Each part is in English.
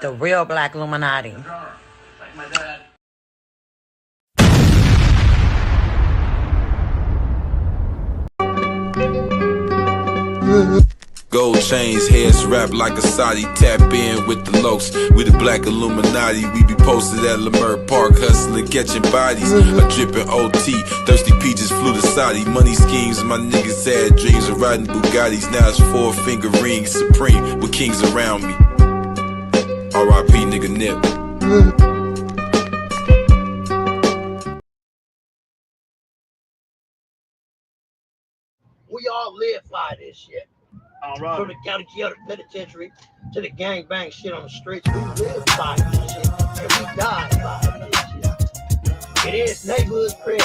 The real Black Illuminati. Like my dad. Gold chains, heads wrapped like a Saudi. Tap in with the lokes. We the Black Illuminati. We be posted at Lamert Park, hustling, catching bodies. A dripping OT. Thirsty peaches flew to Saudi. Money schemes, my niggas had dreams of riding Bugattis. Now it's 4-finger rings, supreme with kings around me. R.I.P. nigga Nip. We all live by this shit. Right. From the county jail to the penitentiary to the gangbang shit on the streets, we live by this shit. And we die by this shit. It is neighborhood prayer.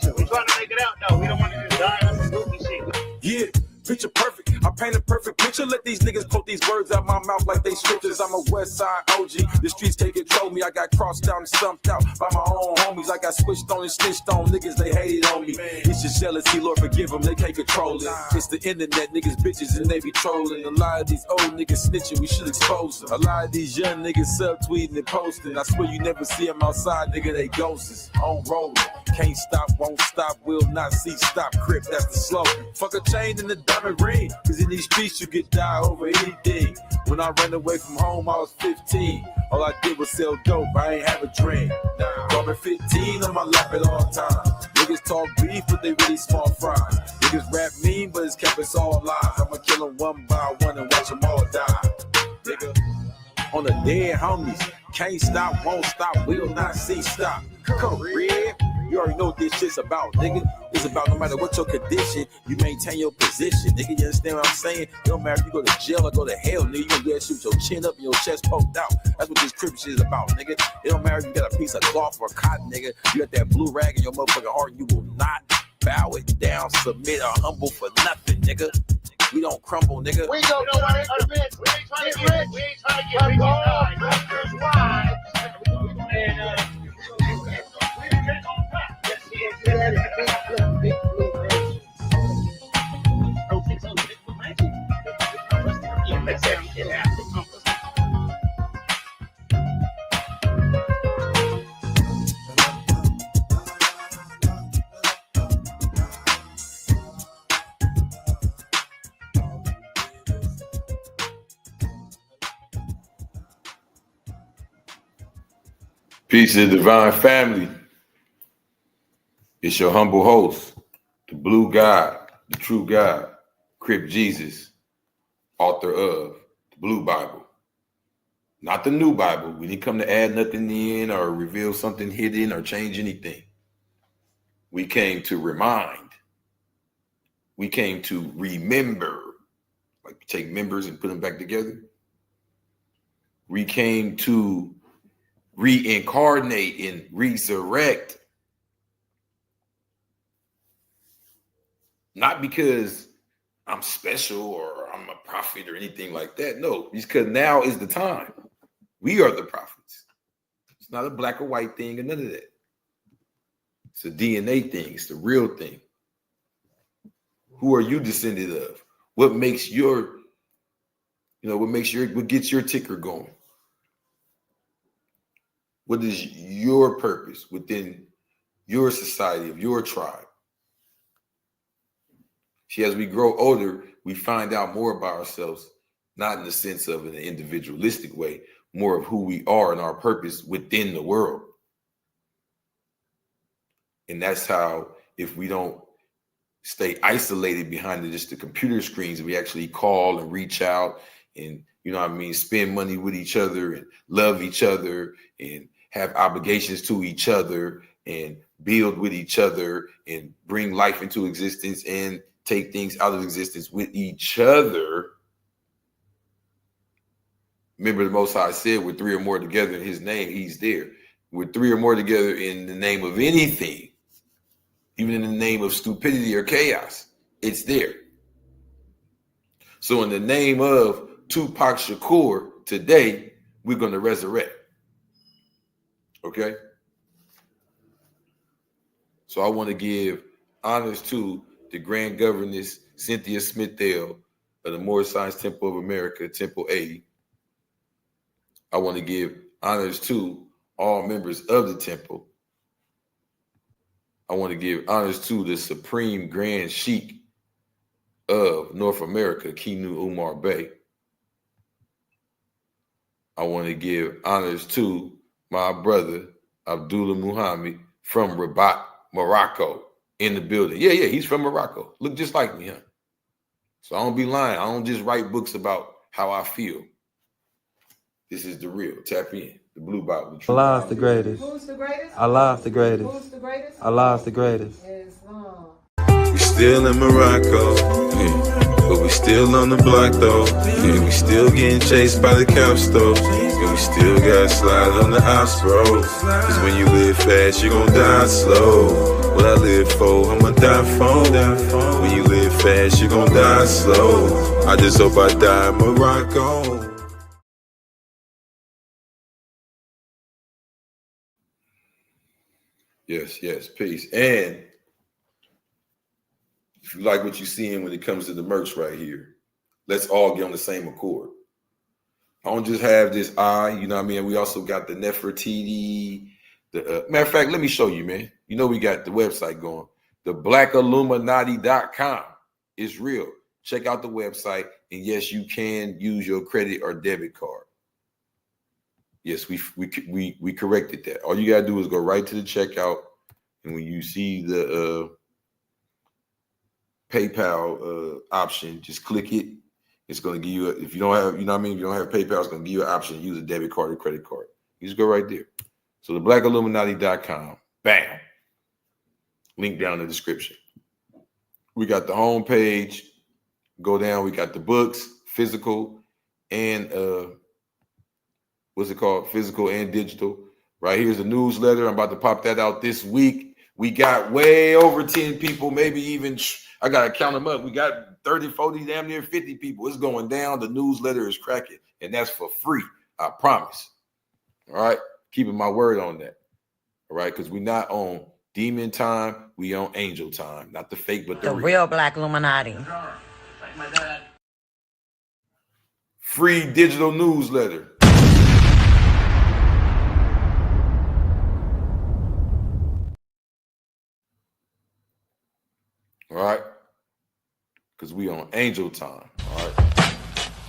So we're trying to make it out though. We don't want to just die on some goofy shit. Yeah, picture perfect. I paint a perfect picture. Let these niggas quote these words out my mouth like they scriptures. I'm a West Side OG. The streets can't control me. I got crossed down and stumped out by my own homies. I got switched on and snitched on. Niggas, they hated on me. It's just jealousy, Lord forgive them. They can't control it. It's the internet, niggas bitches and they be trolling. A lot of these old niggas snitching, we should expose them. A lot of these young niggas subtweeting and posting. I swear you never see them outside, nigga, they ghosts. On rolling. Can't stop, won't stop, will not see, stop, Crip, that's the slogan. Fuck a chain and a diamond ring, cause in these streets you get die over anything. When I ran away from home, I was 15. All I did was sell dope, I ain't have a dream. Dropping 15 on my lap at all times. Niggas talk beef, but they really small fries. Niggas rap mean, but it's kept us all alive. I'ma kill them one by one and watch them all die. Nigga, on the dead homies, can't stop, won't stop, will not see, stop. Come Red. You already know what this shit's about, nigga. It's about no matter what your condition, you maintain your position, nigga. You understand what I'm saying? It don't matter if you go to jail or go to hell, nigga. You gonna do that shit with your chin up and your chest poked out. That's what this Crip shit is about, nigga. It don't matter if you got a piece of cloth or cotton, nigga. You got that blue rag in your motherfucking heart, you will not bow it down, submit, or humble for nothing, nigga. We don't crumble, nigga. We don't know what it is. We ain't trying to get rich. We ain't trying to get rich. Doctors' wives. And, Peace to the divine family. It's your humble host, the blue God, the true God, Crip Jesus, author of the Blue Bible. Not the new Bible. We didn't come to add nothing in or reveal something hidden or change anything. We came to remind. We came to remember. Like we take members and put them back together. We came to reincarnate and resurrect. Not because I'm special or I'm a prophet or anything like that. No, because now is the time. We are the prophets. It's not a black or white thing or none of that. It's a DNA thing. It's the real thing. Who are you descended of? What makes your, what gets your ticker going? What is your purpose within your society, of your tribe? See, as we grow older, we find out more about ourselves, not in the sense of an individualistic way, more of who we are and our purpose within the world. And that's how, if we don't stay isolated behind just the computer screens, we actually call and reach out and, spend money with each other and love each other and have obligations to each other and build with each other and bring life into existence and take things out of existence with each other. Remember, the Most High said, with three or more together in his name, he's there. With three or more together in the name of anything, even in the name of stupidity or chaos, it's there. So in the name of Tupac Shakur, today, we're going to resurrect. Okay? So I want to give honors to the Grand Governess Cynthia Smithdale of the Moore Science Temple of America, Temple 80. I want to give honors to all members of the temple. I want to give honors to the Supreme Grand Sheik of North America, Kinu Umar Bey. I want to give honors to my brother, Abdullah Muhammad from Rabat, Morocco, in the building. Yeah, he's from Morocco. Look just like me, huh? So I don't be lying. I don't just write books about how I feel. This is the real. Tap in. The Blue Bible. The Allah is the greatest. Who's the greatest? Allah is the greatest. Who's the greatest? Allah is the greatest. Islam. We still in Morocco, yeah. But we still on the block though, yeah. We still getting chased by the couch stove, and we still got slide on the house road. Cause when you live fast, you gon' die slow. What I live for, I'ma die for. When you live fast, you gon' die slow. I just hope I die in Morocco. Yes, peace. And if you like what you're seeing when it comes to the merch right here, let's all get on the same accord. I don't just have this eye, you know what I mean? We also got the Nefertiti. Matter of fact, let me show you, man. You know we got the website going. The blackalluminati.com. It's real. Check out the website. And yes, you can use your credit or debit card. Yes, we corrected that. All you gotta do is go right to the checkout, and when you see the PayPal option, just click it. It's gonna give you if you don't have, you know what I mean, if you don't have PayPal, it's gonna give you an option to use a debit card or credit card. You just go right there. So the blackalluminati.com, bam. Link down in the description. We got the home page. Go down, we got the books, physical and what's it called? Physical and digital. Right here's the newsletter. I'm about to pop that out this week. We got way over 10 people, maybe even, I got to count them up. We got 30, 40, damn near 50 people. It's going down. The newsletter is cracking, and that's for free. I promise. All right. Keeping my word on that. All right. Because we're not on demon time. We on angel time. Not the fake, but the real Black Illuminati. Free digital newsletter. All right, because we on angel time. All right.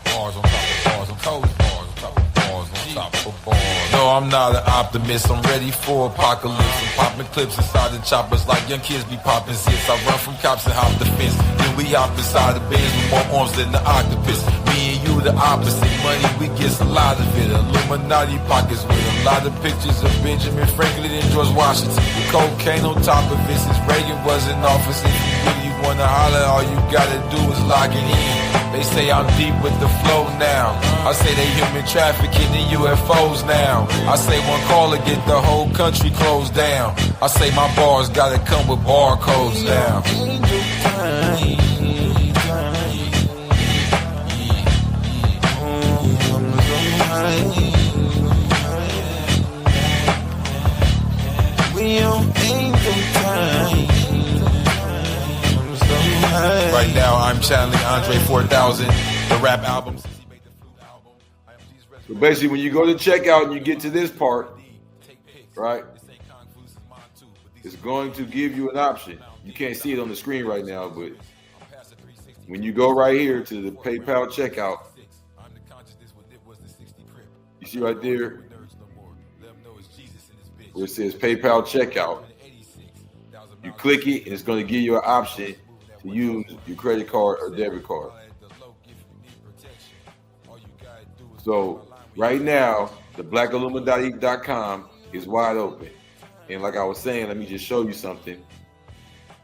Bars on top of bars, I'm told bars on top of bars, on top of bars. No, I'm not an optimist. I'm ready for apocalypse. I'm popping clips inside the choppers like young kids be popping zits. I run from cops and hop the fence. Then we hop inside the bins with more arms than the octopus. Me and you the opposite. Money, we get a lot of it. Illuminati pockets with a lot of pictures of Benjamin Franklin and George Washington. The cocaine on top of it since Reagan was in office. If you really wanna holler, all you gotta do is log it in. They say I'm deep with the flow now. I say they human trafficking and UFOs now. I say one call to get the whole country closed down. I say my bars gotta come with barcodes now. We on angel time. Right now, I'm channeling Andre 4000, the rap album. So basically, when you go to checkout and you get to this part, right, it's going to give you an option. You can't see it on the screen right now, but when you go right here to the PayPal checkout, you see right there where it says PayPal checkout. You click it, and it's going to give you an option to use your credit card or debit card. So right now, the blackalluminati.com is wide open. And like I was saying, let me just show you something.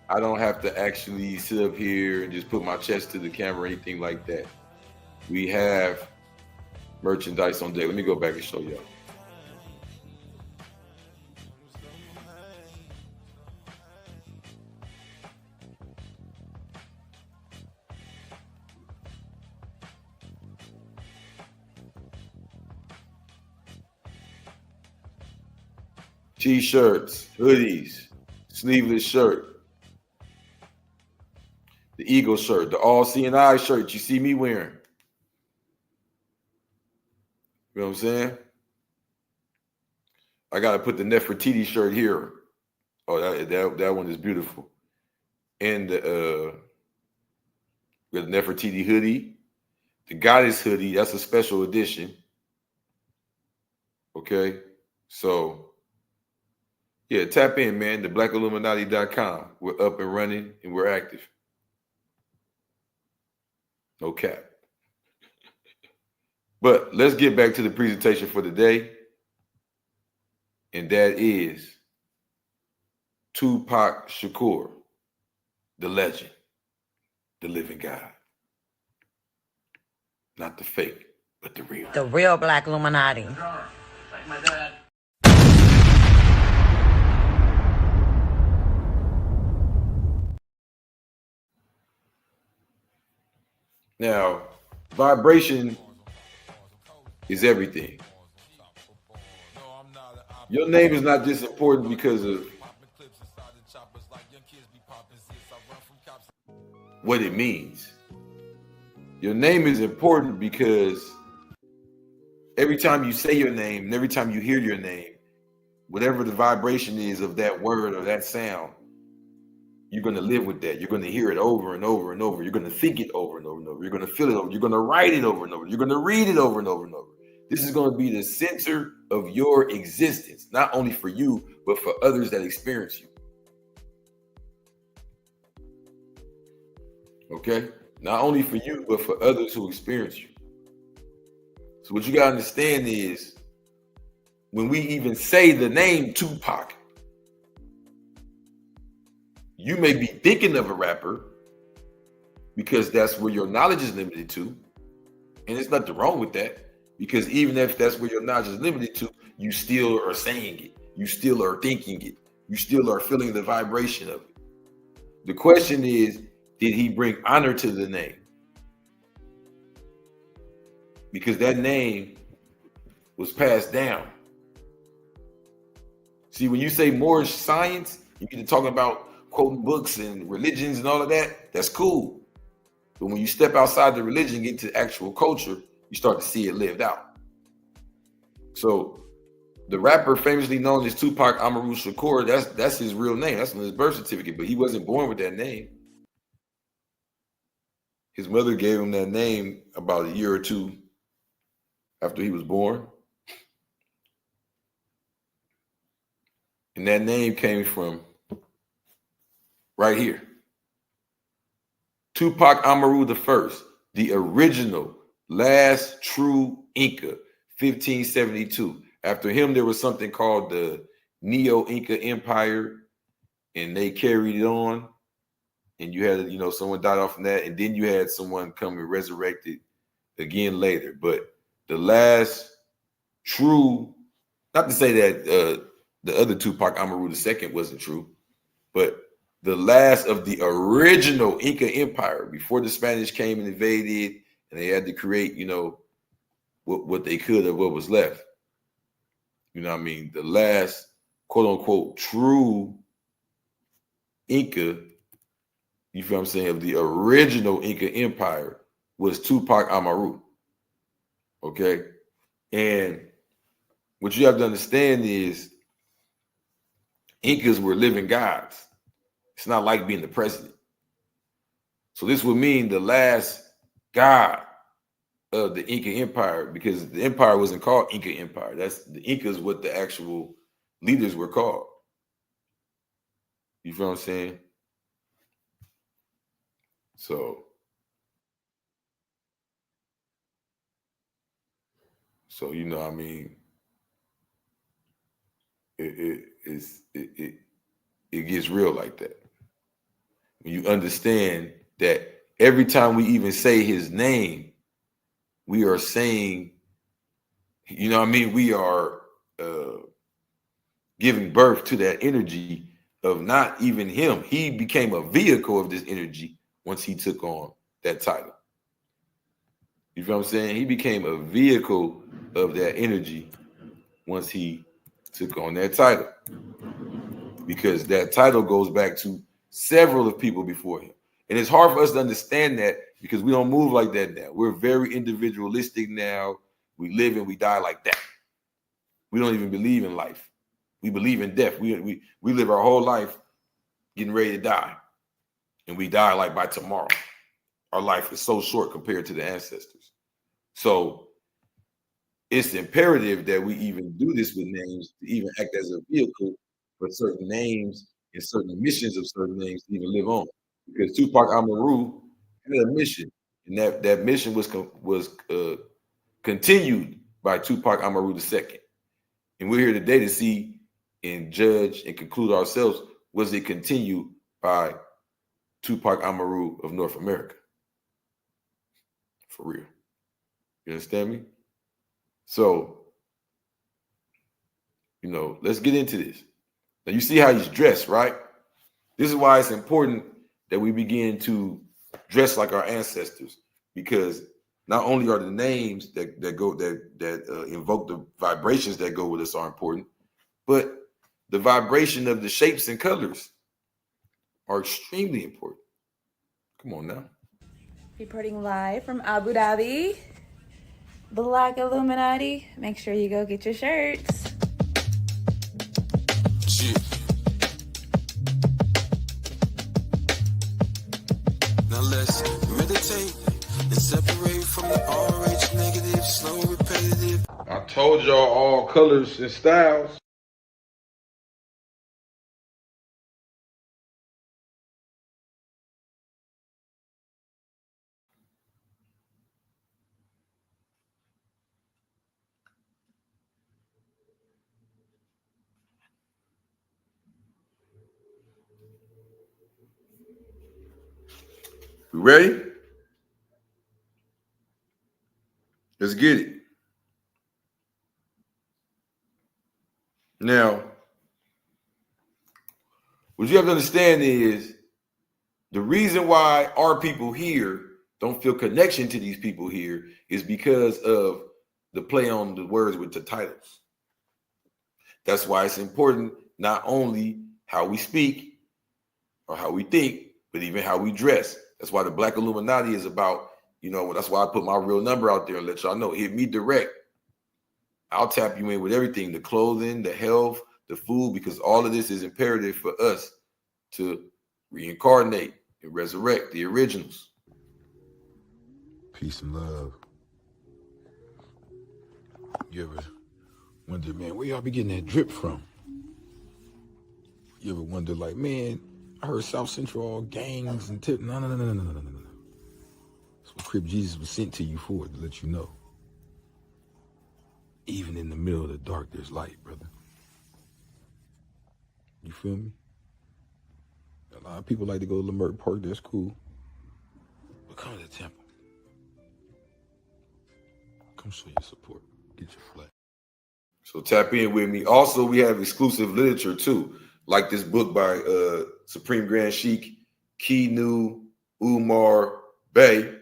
I don't have to actually sit up here and just put my chest to the camera or anything like that. We have merchandise on deck. Let me go back and show y'all. T-shirts, hoodies, sleeveless shirt, the Eagle shirt, the all seeing eye shirt you see me wearing. You know what I'm saying? I gotta put the Nefertiti shirt here. Oh, that one is beautiful. And the Nefertiti hoodie, the goddess hoodie, that's a special edition. Okay, so yeah, tap in, man. TheBlackIlluminati.com. We're up and running and we're active. No cap. But let's get back to the presentation for the day. And that is Tupac Shakur, the legend, the living God. Not the fake, but the real. The real Black Illuminati. Like my dad. Now, vibration is everything. Your name is not just important because of what it means. Your name is important because every time you say your name and every time you hear your name, whatever the vibration is of that word or that sound, you're going to live with that. You're going to hear it over and over and over. You're going to think it over and over and over. You're going to feel it over. You're going to write it over and over. You're going to read it over and over and over. This is going to be the center of your existence, not only for you, but for others that experience you. Okay? Not only for you, but for others who experience you. So what you got to understand is when we even say the name Tupac, you may be thinking of a rapper because that's where your knowledge is limited to. And there's nothing wrong with that, because even if that's where your knowledge is limited to, you still are saying it. You still are thinking it. You still are feeling the vibration of it. The question is, did he bring honor to the name? Because that name was passed down. See, when you say more science, you get to talking about quoting books and religions and all of that, that's cool. But when you step outside the religion, get to actual culture, you start to see it lived out. So the rapper famously known as Tupac Amaru Shakur, that's his real name. That's on his birth certificate, but he wasn't born with that name. His mother gave him that name about a year or two after he was born. And that name came from right here. Tupac Amaru I, the original, last true Inca, 1572. After him, there was something called the Neo-Inca Empire, and they carried it on. And you had, someone died off from that, and then you had someone come and resurrect it again later. But the last true, not to say that the other Tupac Amaru II wasn't true, but the last of the original Inca Empire before the Spanish came and invaded, and they had to create, what they could of what was left. You know what I mean? The last quote unquote true Inca, you feel what I'm saying, of the original Inca Empire was Tupac Amaru. Okay? And what you have to understand is Incas were living gods. It's not like being the president. So this would mean the last god of the Inca Empire, because the empire wasn't called Inca Empire. That's the Incas, what the actual leaders were called. You feel what I'm saying? So I mean, it gets real like that. When you understand that every time we even say his name, we are saying, we are giving birth to that energy of not even him. He became a vehicle of this energy once he took on that title. You feel what I'm saying? He became a vehicle of that energy once he took on that title. Because that title goes back to several of people before him. And it's hard for us to understand that because we don't move like that now. We're very individualistic now. We live and we die like that. We don't even believe in life. We believe in death. We live our whole life getting ready to die. And we die like by tomorrow. Our life is so short compared to the ancestors. So it's imperative that we even do this with names to even act as a vehicle for certain names and certain missions of certain names to even live on. Because Tupac Amaru had a mission, and that mission was continued by Tupac Amaru II. And we're here today to see and judge and conclude ourselves, was it continued by Tupac Amaru of North America? For real. You understand me? So, let's get into this. Now, you see how he's dressed, right? This is why it's important that we begin to dress like our ancestors, because not only are the names that invoke the vibrations that go with us are important, but the vibration of the shapes and colors are extremely important. Come on now. Reporting live from Abu Dhabi, Black Illuminati. Make sure you go get your shirts. Shit. Now let's meditate and separate from the all-rage negative, slow, repetitive. I told y'all all colors and styles. We ready? Let's get it. Now, what you have to understand is the reason why our people here don't feel connection to these people here is because of the play on the words with the titles. That's why it's important not only how we speak or how we think, but even how we dress. That's why the Black Illuminati is about, that's why I put my real number out there and let y'all know. Hit me direct. I'll tap you in with everything, the clothing, the health, the food, because all of this is imperative for us to reincarnate and resurrect the originals. Peace and love. You ever wonder, man, where y'all be getting that drip from? You ever wonder, like, man, I heard South Central all gangs and tip. No. That's what Crip Jesus was sent to you for, to let you know. Even in the middle of the dark, there's light, brother. You feel me? A lot of people like to go to Lamert Park, that's cool. But come to the temple. Come show your support. Get your flag. So tap in with me. Also, we have exclusive literature too, like this book by Supreme Grand Sheik Keanu Umar Bey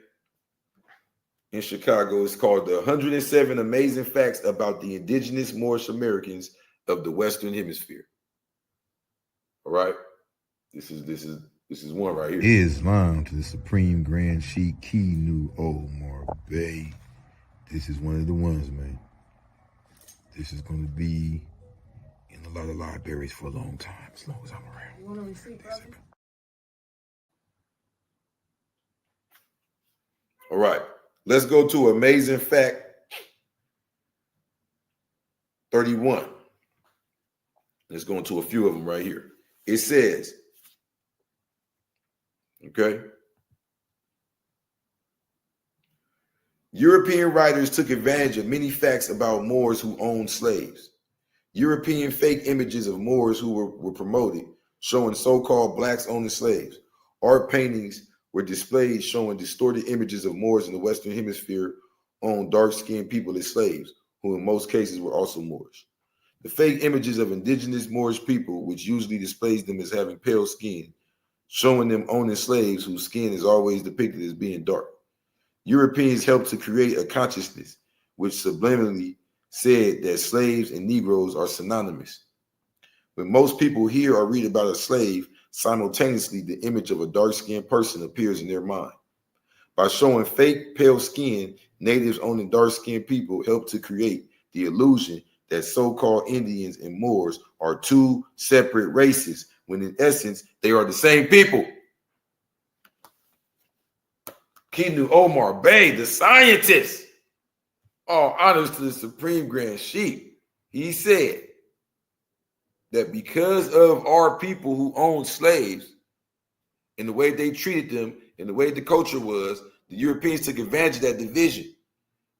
in Chicago. It's called The 107 Amazing Facts About the Indigenous Moorish Americans of the Western Hemisphere. All right. This is one right here. Islam to the Supreme Grand Sheik Keanu Umar Bey. This is one of the ones, man. This is going to be in a lot of libraries for a long time, as long as I'm around. You want to receipt, brother? All right. Let's go to Amazing Fact 31. Let's go into a few of them right here. It says, okay, European writers took advantage of many facts about Moors who owned slaves. European fake images of Moors who were promoted, showing so-called blacks owning slaves. Art paintings were displayed showing distorted images of Moors in the Western Hemisphere owned dark-skinned people as slaves, who in most cases were also Moors. The fake images of indigenous Moorish people, which usually displays them as having pale skin, showing them owning slaves whose skin is always depicted as being dark. Europeans helped to create a consciousness which subliminally said that slaves and Negroes are synonymous. When most people hear or read about a slave, simultaneously the image of a dark-skinned person appears in their mind. By showing fake pale skin, natives owning dark-skinned people helped to create the illusion that so-called Indians and Moors are two separate races, when in essence, they are the same people. Kinu Omar Bey, the scientist, all honors to the Supreme Grand Sheik, he said that because of our people who owned slaves and the way they treated them and the way the culture was, the Europeans took advantage of that division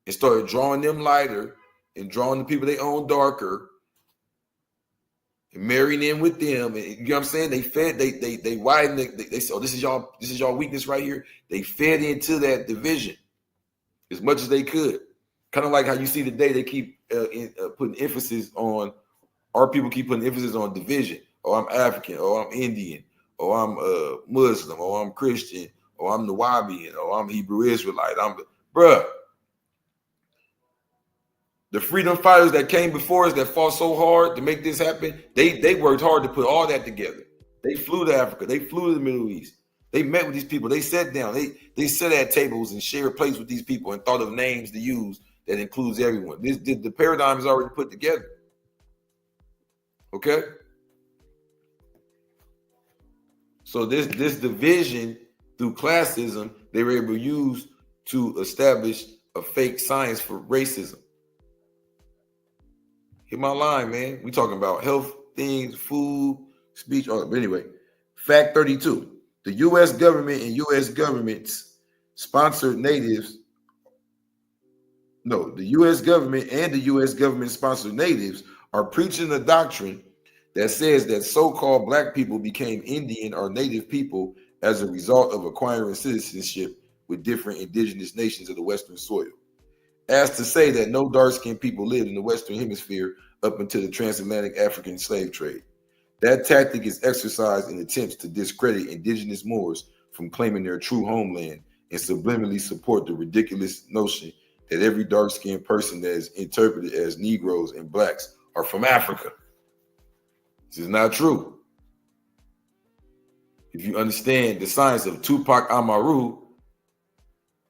and started drawing them lighter and drawing the people they own darker and marrying in with them. And you know what I'm saying? They fed, they widened, they said, oh, this is y'all weakness right here. They fed into that division as much as they could. Kind of like how you see today, they keep putting emphasis on, our people keep putting emphasis on division. Oh, I'm African. Oh, I'm Indian. Oh, I'm Muslim. Oh, I'm Christian. Oh, I'm Nawabian. Oh, I'm Hebrew Israelite. Bruh. The freedom fighters that came before us that fought so hard to make this happen, they worked hard to put all that together. They flew to Africa. They flew to the Middle East. They met with these people. They sat down. They sat at tables and shared plates with these people and thought of names to use that includes everyone. The paradigm is already put together. Okay? So this division through classism, they were able to use to establish a fake science for racism. Hit my line, man. We talking about health things, food, speech. But anyway, fact 32. The U.S. government and U.S. governments sponsored natives. No, the U.S. government and the U.S. government sponsored natives are preaching a doctrine that says that so-called black people became Indian or native people as a result of acquiring citizenship with different indigenous nations of the Western soil. As to say that no dark-skinned people lived in the Western Hemisphere up until the transatlantic African slave trade. That tactic is exercised in attempts to discredit indigenous Moors from claiming their true homeland and subliminally support the ridiculous notion that every dark-skinned person that is interpreted as Negroes and blacks are from Africa. This is not true. If you understand the science of Tupac Amaru,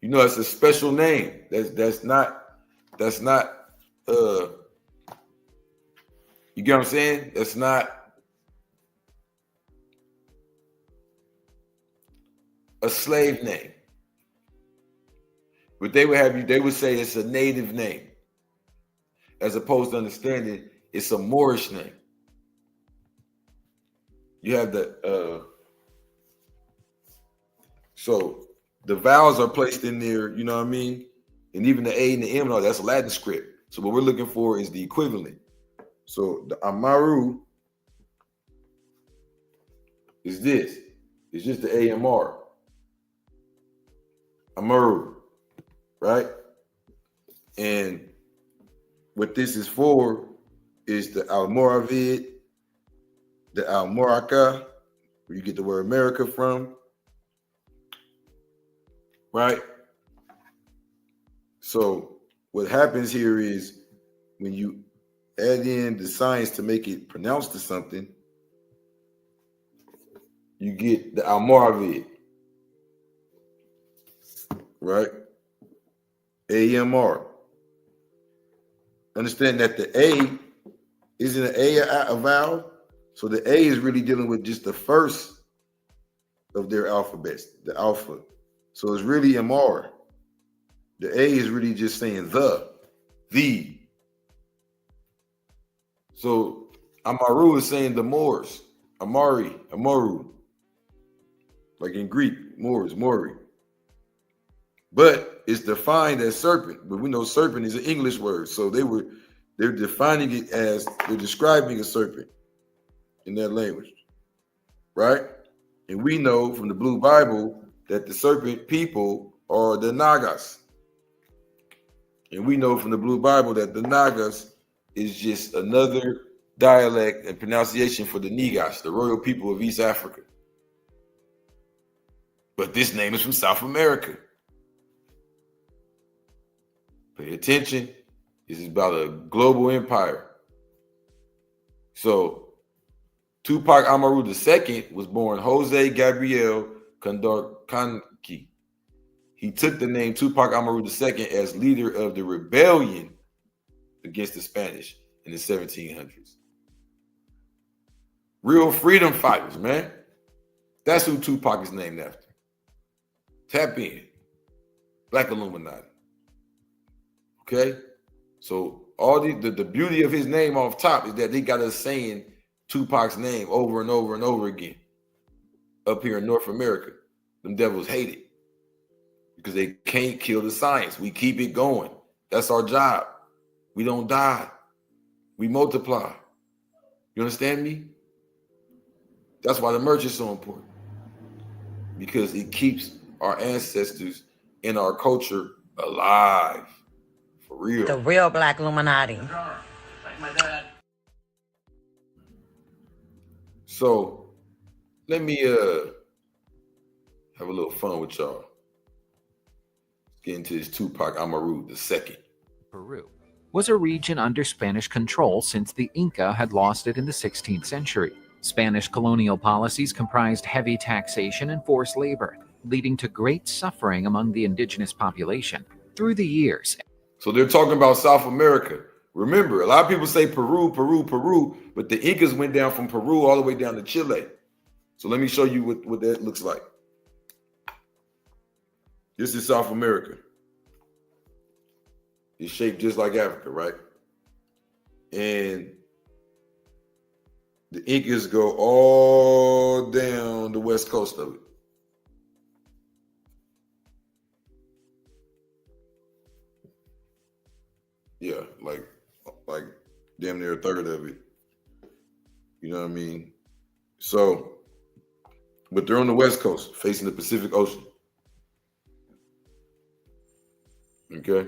you know it's a special name. That's not you get what I'm saying? That's not a slave name. But they would say it's a native name, as opposed to understanding it's a Moorish name. You have so the vowels are placed in there, you know what I mean? And even the A and the M, that's Latin script. So what we're looking for is the equivalent. So the Amaru is this. It's just the AMR. Amaru, right? And what this is for is the Almoravid, the Almoraka, where you get the word America from, right? So what happens here is when you add in the science to make it pronounced to something, you get the Almoravid, right? AMR. Understand that the A isn't an a vowel. So the A is really dealing with just the first of their alphabets, the alpha. So it's really MR. The A is really just saying the. So Amaru is saying the Moors, Amari, Amaru. Like in Greek, Moors, Mori. But it's defined as serpent. But we know serpent is an English word. So they're defining it as, they're describing a serpent in that language, right? And we know from the Blue Bible that the serpent people are the Nagas. And we know from the Blue Bible that the Nagas is just another dialect and pronunciation for the Negas, the royal people of East Africa. But this name is from South America. Pay attention. This is about a global empire. So Tupac Amaru II was born Jose Gabriel Condorcanqui. He took the name Tupac Amaru II as leader of the rebellion against the Spanish in the 1700s. Real freedom fighters, man. That's who Tupac is named after. Tap in. Black Illuminati. Okay? So all the beauty of his name off top is that they got us saying Tupac's name over and over and over again. Up here in North America, them devils hate it because they can't kill the science. We keep it going. That's our job. We don't die. We multiply. You understand me? That's why the merch is so important, because it keeps our ancestors and our culture alive. For real. The real Black Illuminati. So let me have a little fun with y'all. Let's get into this Tupac Amaru II. Peru was a region under Spanish control since the Inca had lost it in the 16th century. Spanish colonial policies comprised heavy taxation and forced labor, leading to great suffering among the indigenous population. Through the years, so they're talking about South America. Remember, a lot of people say Peru, Peru, Peru, but the Incas went down from Peru all the way down to Chile. So let me show you what that looks like. This is South America. It's shaped just like Africa, right? And the Incas go all down the west coast of it. Yeah, like damn near a third of it. You know what I mean? So, but they're on the west coast, facing the Pacific Ocean. Okay.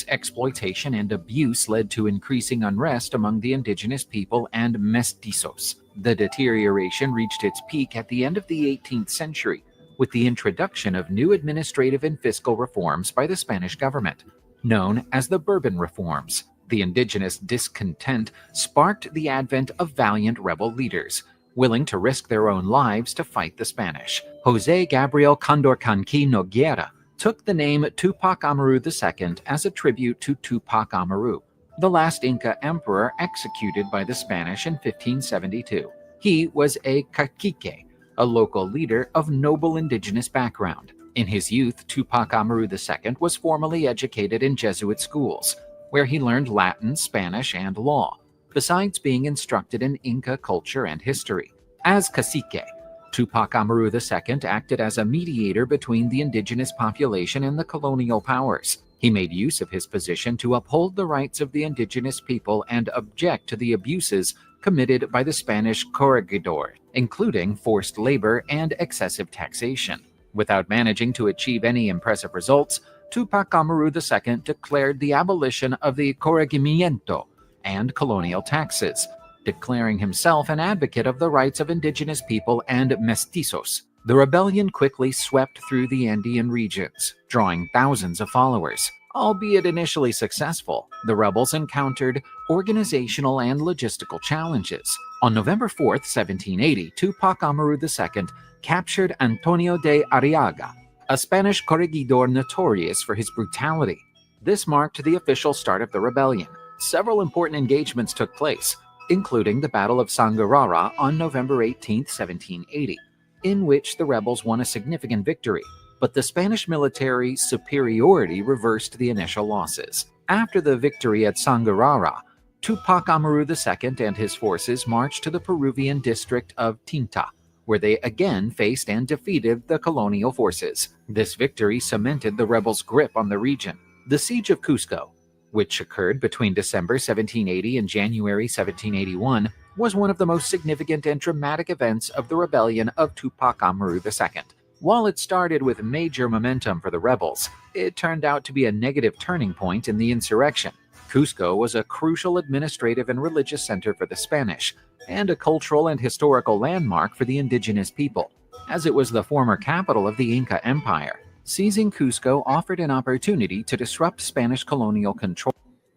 exploitation and abuse led to increasing unrest among the indigenous people and mestizos. The deterioration reached its peak at the end of the 18th century, with the introduction of new administrative and fiscal reforms by the Spanish government, known as the Bourbon Reforms. The indigenous discontent sparked the advent of valiant rebel leaders, willing to risk their own lives to fight the Spanish. José Gabriel Condorcanqui Nogueira took the name Tupac Amaru II as a tribute to Tupac Amaru, the last Inca emperor executed by the Spanish in 1572. He was a cacique, a local leader of noble indigenous background. In his youth, Tupac Amaru II was formally educated in Jesuit schools, where he learned Latin, Spanish, and law, besides being instructed in Inca culture and history. As cacique, Tupac Amaru II acted as a mediator between the indigenous population and the colonial powers. He made use of his position to uphold the rights of the indigenous people and object to the abuses committed by the Spanish corregidor, including forced labor and excessive taxation. Without managing to achieve any impressive results, Tupac Amaru II declared the abolition of the corregimiento and colonial taxes, declaring himself an advocate of the rights of indigenous people and mestizos. The rebellion quickly swept through the Andean regions, drawing thousands of followers. Albeit initially successful, the rebels encountered organizational and logistical challenges. On November 4, 1780, Tupac Amaru II captured Antonio de Arriaga, a Spanish corregidor notorious for his brutality. This marked the official start of the rebellion. Several important engagements took place, including the Battle of Sangarara on November 18, 1780, in which the rebels won a significant victory, but the Spanish military superiority reversed the initial losses. After the victory at Sangarara, Tupac Amaru II and his forces marched to the Peruvian district of Tinta, where they again faced and defeated the colonial forces. This victory cemented the rebels' grip on the region. The Siege of Cusco, which occurred between December 1780 and January 1781, was one of the most significant and dramatic events of the rebellion of Tupac Amaru II. While it started with major momentum for the rebels, it turned out to be a negative turning point in the insurrection. Cusco was a crucial administrative and religious center for the Spanish, and a cultural and historical landmark for the indigenous people, as it was the former capital of the Inca Empire. Seizing Cusco offered an opportunity to disrupt Spanish colonial control.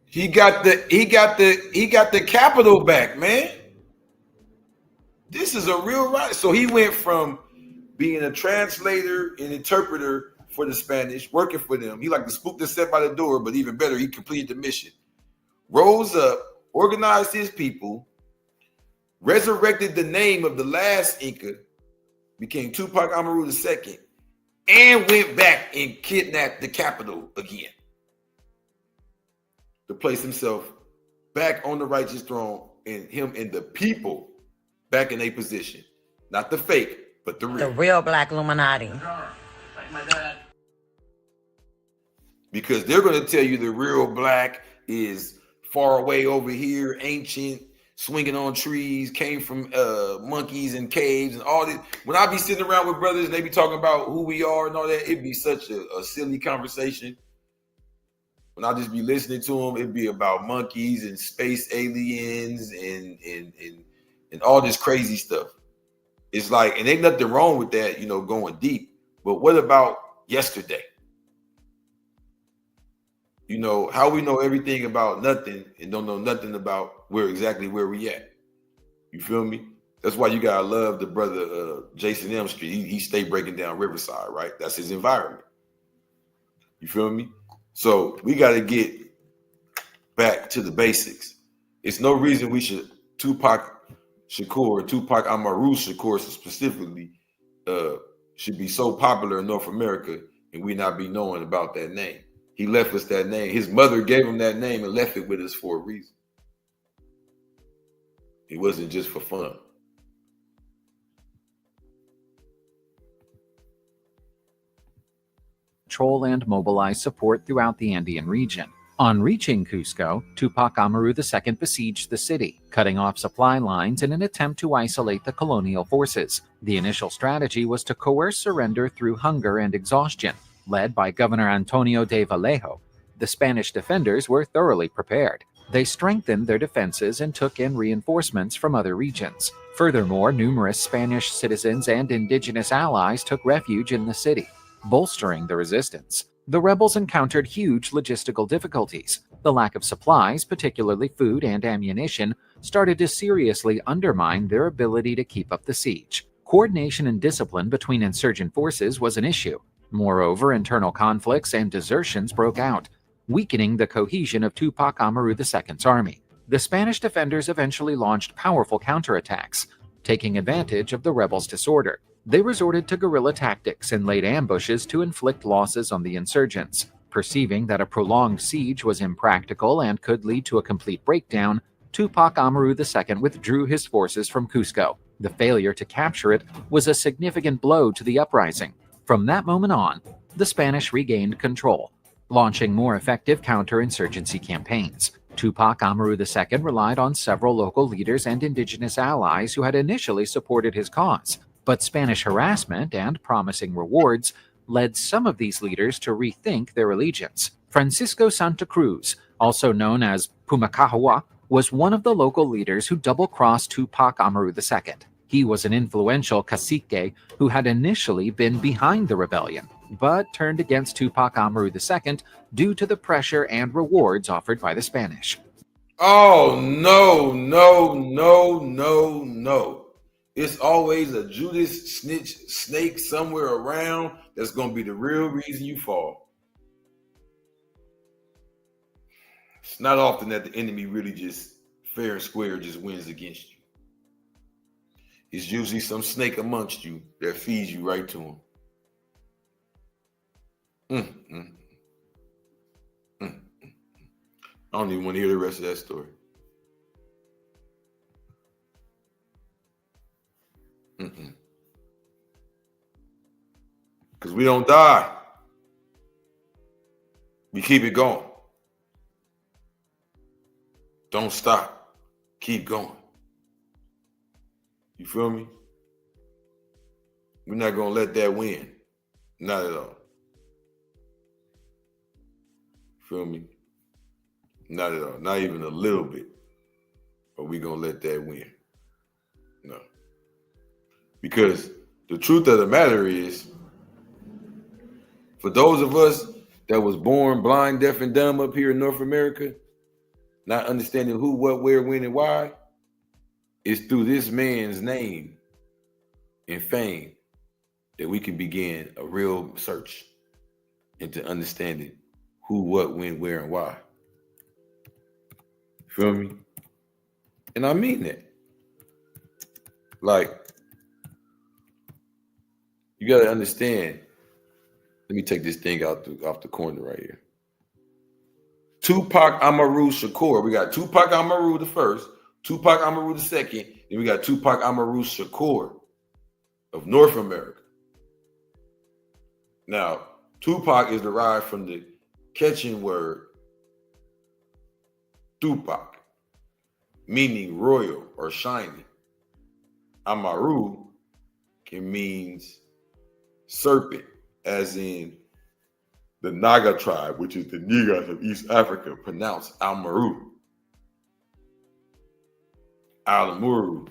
He got the capital back, man. This is a real right. So he went from being a translator and interpreter for the Spanish, working for them. He like the spook that sat by the door, but even better, he completed the mission. Rose up, organized his people, resurrected the name of the last Inca, became Tupac Amaru II, and went back and kidnapped the capital again to place himself back on the righteous throne, and him and the people back in a position. Not the fake, but the real. The real Black Illuminati. Because they're going to tell you the real black is far away over here, ancient, swinging on trees, came from monkeys and caves and all this. When I be sitting around with brothers and they be talking about who we are and all that, it'd be such a silly conversation. When I just be listening to them, it'd be about monkeys and space aliens and all this crazy stuff. It's like, and ain't nothing wrong with that, you know, going deep. But what about yesterday? You know, how we know everything about nothing and don't know nothing about where we at. You feel me? That's why you gotta love the brother Jason M. Street. He stay breaking down Riverside, right? That's his environment. You feel me? So we gotta get back to the basics. It's no reason we should Tupac Amaru Shakur specifically should be so popular in North America and we not be knowing about that name. He left us that name. His mother gave him that name and left it with us for a reason. It wasn't just for fun. Control and mobilize support throughout the Andean region. On reaching Cusco, Tupac Amaru II besieged the city, cutting off supply lines in an attempt to isolate the colonial forces. The initial strategy was to coerce surrender through hunger and exhaustion. Led by Governor Antonio de Vallejo, the Spanish defenders were thoroughly prepared. They strengthened their defenses and took in reinforcements from other regions. Furthermore, numerous Spanish citizens and indigenous allies took refuge in the city, bolstering the resistance. The rebels encountered huge logistical difficulties. The lack of supplies, particularly food and ammunition, started to seriously undermine their ability to keep up the siege. Coordination and discipline between insurgent forces was an issue. Moreover, internal conflicts and desertions broke out, weakening the cohesion of Tupac Amaru II's army. The Spanish defenders eventually launched powerful counterattacks, taking advantage of the rebels' disorder. They resorted to guerrilla tactics and laid ambushes to inflict losses on the insurgents. Perceiving that a prolonged siege was impractical and could lead to a complete breakdown, Tupac Amaru II withdrew his forces from Cusco. The failure to capture it was a significant blow to the uprising. From that moment on, the Spanish regained control, launching more effective counterinsurgency campaigns. Tupac Amaru II relied on several local leaders and indigenous allies who had initially supported his cause, but Spanish harassment and promising rewards led some of these leaders to rethink their allegiance. Francisco Santa Cruz, also known as Pumacahua, was one of the local leaders who double-crossed Tupac Amaru II. He was an influential cacique who had initially been behind the rebellion, but turned against Tupac Amaru II due to the pressure and rewards offered by the Spanish. Oh, no, no, no, no, no. It's always a Judas snake somewhere around that's going to be the real reason you fall. It's not often that the enemy really just fair and square just wins against you. It's usually some snake amongst you that feeds you right to him. I don't even want to hear the rest of that story. Because we don't die. We keep it going. Don't stop. Keep going. You feel me? We're not going to let that win. Not at all. Feel me? Not at all. Not even a little bit. Are we going to let that win? No. Because the truth of the matter is, for those of us that was born blind, deaf, and dumb up here in North America, not understanding who, what, where, when, and why, it's through this man's name and fame that we can begin a real search into understanding who, what, when, where, and why. Feel me? And I mean that. Like, you got to understand. Let me take this thing off the corner right here. Tupac Amaru Shakur. We got Tupac Amaru the first, Tupac Amaru the second, and we got Tupac Amaru Shakur of North America. Now, Tupac is derived from the Quechua word Tupac, meaning royal or shining. Amaru can means serpent, as in the Naga tribe, which is the Negroes of East Africa, pronounced Amaru. Alamuru.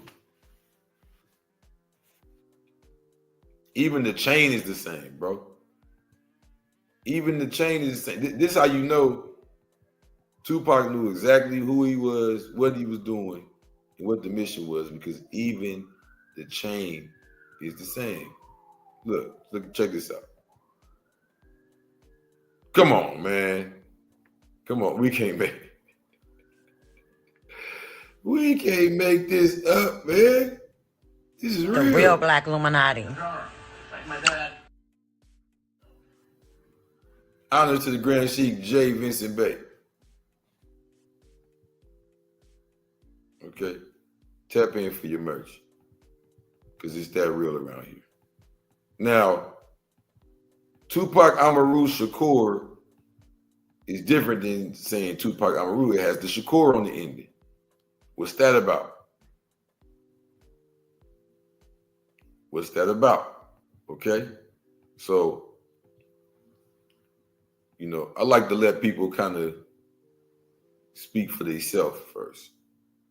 Even the chain is the same, bro. Even the chain is the same. This is how you know Tupac knew exactly who he was, what he was doing, and what the mission was, because even the chain is the same. Look, check this out. Come on, man. Come on, we can't make this up, man. This is real. The real Black Illuminati. Honor to the Grand Sheik J. Vincent Bay. Okay. Tap in for your merch. Because it's that real around here. Now, Tupac Amaru Shakur is different than saying Tupac Amaru. It has the Shakur on the ending. What's that about? What's that about? Okay. So, you know, I like to let people kind of speak for themselves first.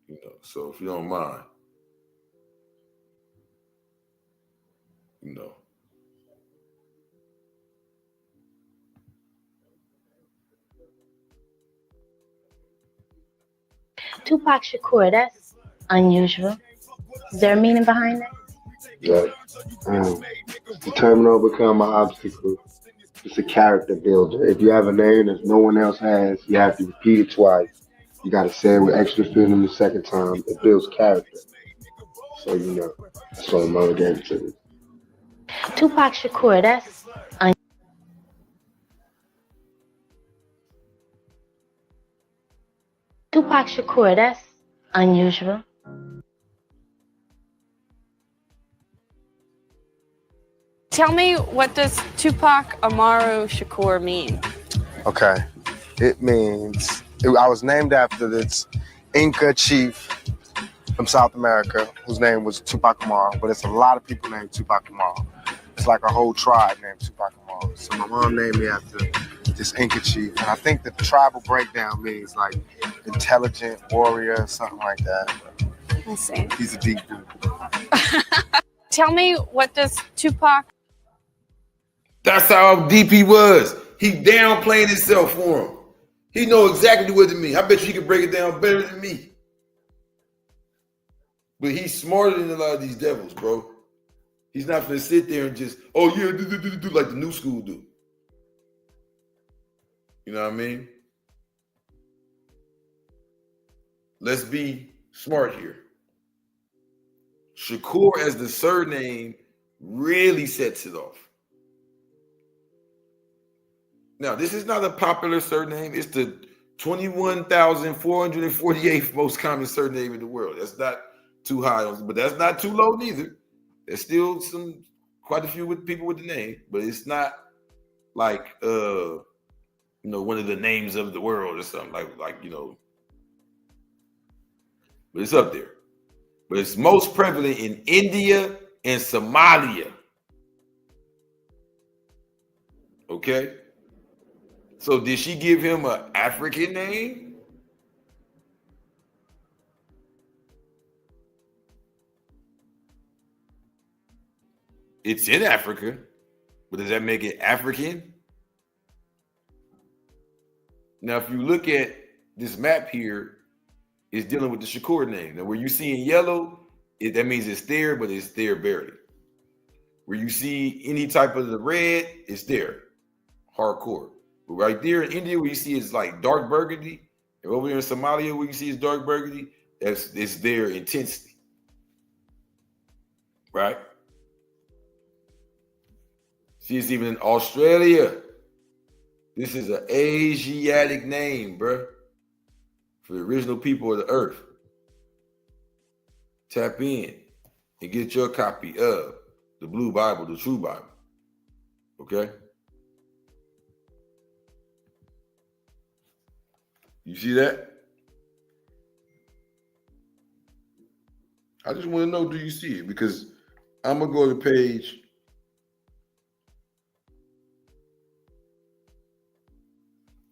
You know, so if you don't mind, you know. Tupac Shakur, that's unusual. Is there a meaning behind that? Yeah. Determine or become an obstacle. It's a character builder. If you have a name that no one else has, you have to repeat it twice. You got to say it with extra feeling the second time. It builds character. So, you know, that's what Mother gave it to me. Tupac Shakur, that's Tupac Shakur, that's unusual. Tell me, what does Tupac Amaru Shakur mean? Okay, it means, I was named after this Inca chief from South America whose name was Tupac Amaru, but it's a lot of people named Tupac Amaru. It's like a whole tribe named Tupac Amaru. So my mom named me after this Inca chief, and I think the tribal breakdown means like intelligent warrior, something like that. I see. He's a deep dude. Tell me, what does Tupac... That's how deep he was. He downplaying himself for him. He know exactly what it means. I bet you he can break it down better than me. But he's smarter than a lot of these devils, bro. He's not gonna sit there and just, oh yeah, do like the new school do. You know what I mean? Let's be smart here. Shakur as the surname really sets it off. Now, this is not a popular surname. It's the 21,448th most common surname in the world. That's not too high, but that's not too low neither. There's still quite a few people with the name, but it's not like you know, one of the names of the world or something like you know. But it's up there. But it's most prevalent in India and Somalia. Okay. So did she give him an African name? It's in Africa, but does that make it African? Now, if you look at this map here, it's dealing with the Shakur name. Now, where you see in yellow, that means it's there, but it's there barely. Where you see any type of the red, it's there. hardcore. But right there in India, where you see it's like dark burgundy, and over there in Somalia, where you see it's dark burgundy, it's there intensely. Right? See, it's even in Australia. This is an Asiatic name, bruh, for the original people of the earth. Tap in and get your copy of the Blue Bible, the True Bible. Okay? You see that? I just want to know, do you see it? Because I'm going to go to page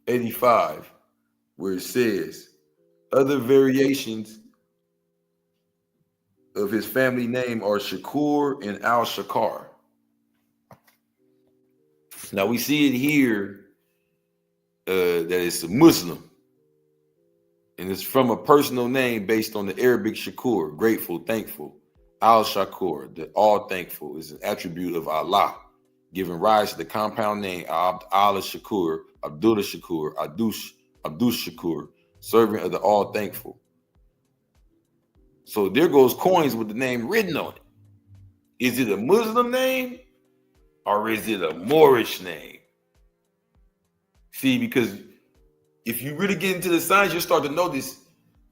85, where it says, other variations of his family name are Shakur and Al-Shakar. Now we see it here that it's a Muslim, and it's from a personal name based on the Arabic Shakur, grateful, thankful. Al-Shakur, the all thankful, is an attribute of Allah, giving rise to the compound name Allah Shakur, Abdullah Shakur, Abdush Shakur, servant of the all thankful. So there goes coins with the name written on it. Is it a Muslim name or is it a Moorish name? See, because if you really get into the science, you'll start to notice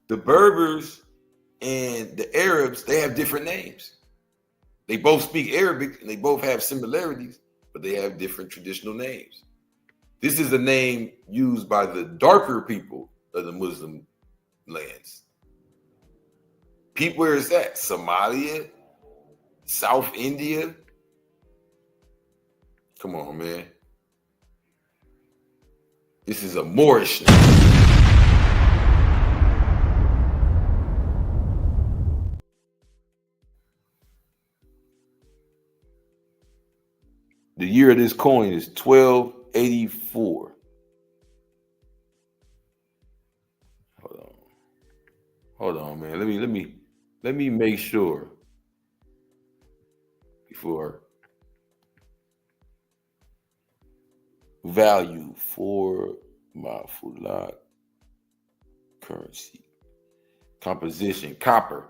the Berbers and the Arabs, they have different names. They both speak Arabic and they both have similarities, but they have different traditional names. This is a name used by the darker people of the Muslim lands. People, where is that? Somalia? South India? Come on, man. This is a Moorish name. The year of this coin is 1284. Hold on, man. Let me make sure before. Value for Mafulat currency. Composition, copper.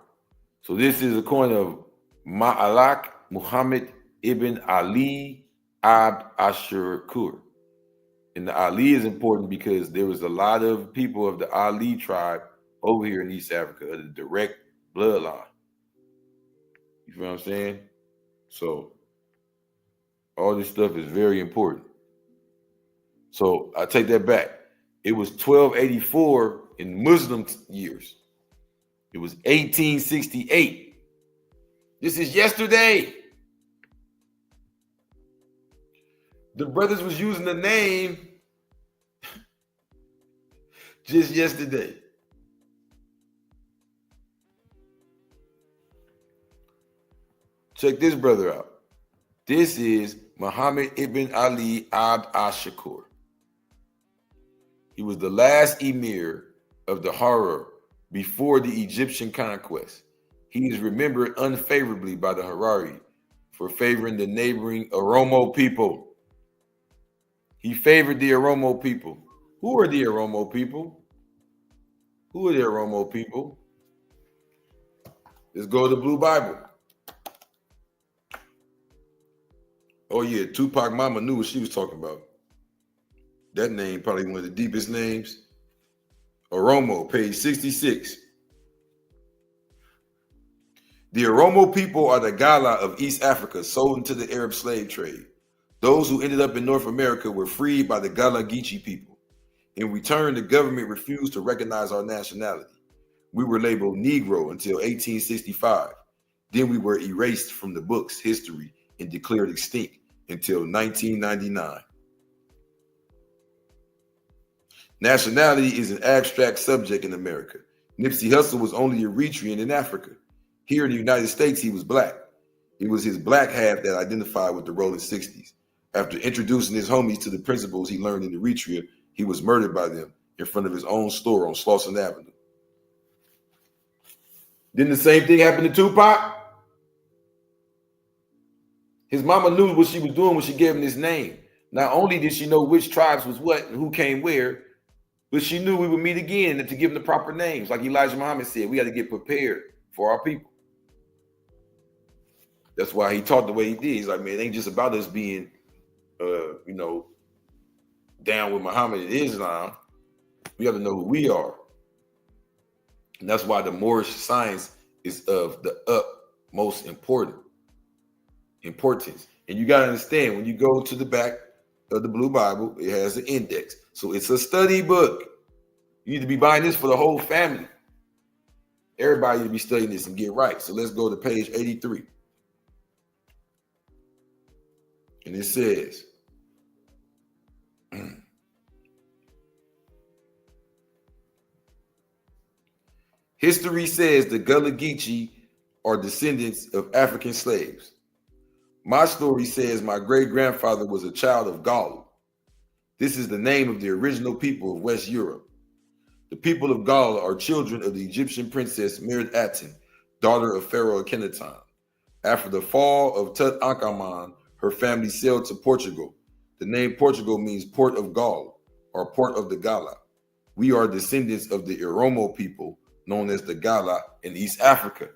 So this is a coin of Ma'alak Muhammad ibn Ali Abd Ashur. And the Ali is important because there was a lot of people of the Ali tribe over here in East Africa, the direct bloodline. You feel what I'm saying? So all this stuff is very important. So I take that back. It was 1284 in Muslim years. It was 1868. This is yesterday. The brothers was using the name just yesterday. Check this brother out. This is Muhammad ibn Ali Abd Ashakur. He was the last emir of the Harur before the Egyptian conquest. He is remembered unfavorably by the Harari for favoring the neighboring Oromo people. He favored the Oromo people. Who are the Oromo people? Who are the Oromo people? Let's go to the Blue Bible. Oh yeah, Tupac Mama knew what she was talking about. That name probably one of the deepest names. Oromo, page 66. The Oromo people are the Gala of East Africa sold into the Arab slave trade. Those who ended up in North America were freed by the Gala Geechee people. In return, the government refused to recognize our nationality. We were labeled Negro until 1865. Then we were erased from the books, history, and declared extinct until 1999. Nationality is an abstract subject in America. Nipsey Hussle was only Eritrean in Africa. Here in the United States, he was black. It was his black half that identified with the Rolling 60s. After introducing his homies to the principles he learned in Eritrea, he was murdered by them in front of his own store on Slauson Avenue. Didn't the same thing happen to Tupac? His mama knew what she was doing when she gave him this name. Not only did she know which tribes was what and who came where, but she knew we would meet again and to give them the proper names. Like Elijah Muhammad said, we got to get prepared for our people. That's why he taught the way he did. He's like, man, it ain't just about us being, down with Muhammad and Islam. We have to know who we are. And that's why the Moorish science is of the utmost importance. And you got to understand, when you go to the back of the Blue Bible, it has an index. So it's a study book. You need to be buying this for the whole family. Everybody need to be studying this and get right. So let's go to page 83. And it says, history says the Gullah Geechee are descendants of African slaves. My story says my great-grandfather was a child of Gaul. This is the name of the original people of West Europe. The people of Gaul are children of the Egyptian princess Merit Aten, daughter of Pharaoh Akhenaton. After the fall of Tutankhamun, her family sailed to Portugal. The name Portugal means port of Gaul, or port of the Gala. We are descendants of the Oromo people, known as the Gala in East Africa.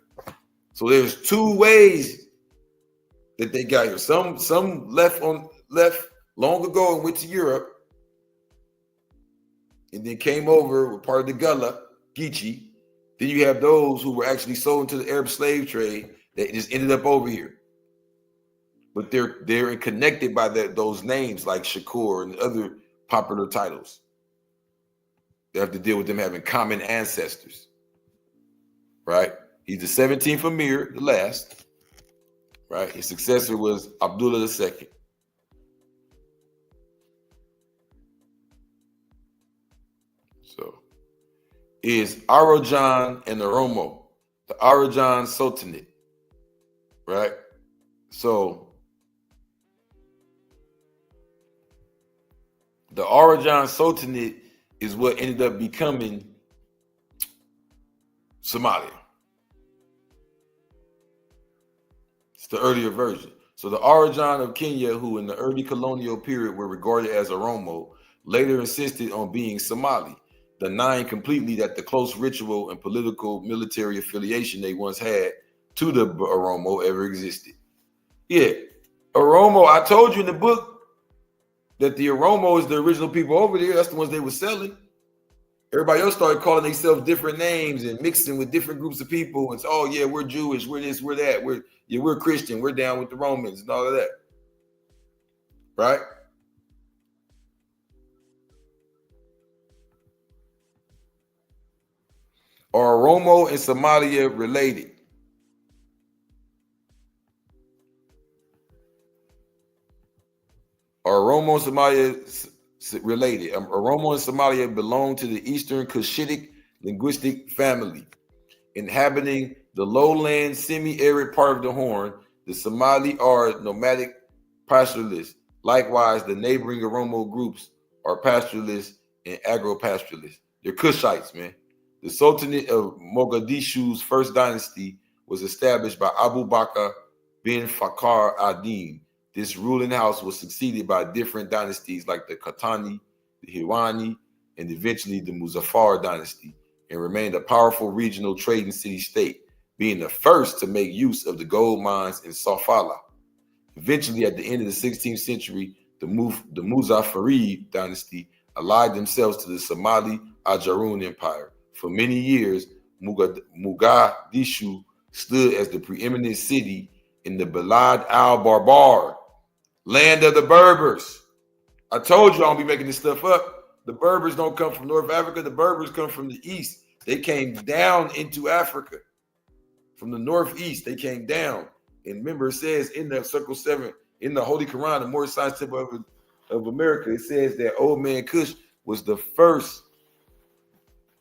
So there's two ways that they got here. Some left long ago and went to Europe, and then came over with part of the Gullah Geechee. Then you have those who were actually sold into the Arab slave trade that just ended up over here. But they're connected by those names like Shakur and other popular titles. They have to deal with them having common ancestors, right? He's the 17th Emir, the last, right? His successor was Abdullah II. So, is Arajan and Oromo, the Arajan Sultanate, right? So, the Arajan Sultanate is what ended up becoming Somalia. It's the earlier version. So the Arajan of Kenya, who in the early colonial period were regarded as Oromo, later insisted on being Somali, denying completely that the close ritual and political military affiliation they once had to the Oromo ever existed. Yeah, Oromo, I told you in the book that the Oromo is the original people over there. That's the ones they were selling. Everybody else started calling themselves different names and mixing with different groups of people. And oh yeah, we're Jewish, we're this, we're that, we're Christian, we're down with the Romans and all of that. Right? Are Oromo and Somalia related? Are Oromo and Somalia related? Oromo and Somalia belong to the Eastern Cushitic linguistic family, inhabiting the lowland semi-arid part of the Horn. The Somali are nomadic pastoralists. Likewise, the neighboring Oromo groups are pastoralists and agro-pastoralists. They're Cushites, man. The Sultanate of Mogadishu's first dynasty was established by Abu Bakr bin Fakhar ad-Din. This ruling house was succeeded by different dynasties like the Khatani, the Hirani, and eventually the Muzaffar dynasty, and remained a powerful regional trading city-state, being the first to make use of the gold mines in Sofala. Eventually, at the end of the 16th century, the Muzaffari dynasty allied themselves to the Somali Ajarun Empire. For many years, Mogadishu stood as the preeminent city in the Balad al-Barbar, land of the Berbers. I told you I don't be making this stuff up. The Berbers don't come from North Africa. The Berbers come from the east. They came down into Africa. From the northeast, they came down. And remember, it says in the Circle 7, in the Holy Quran, the Moorish Science Temple of America, it says that old man Cush was the first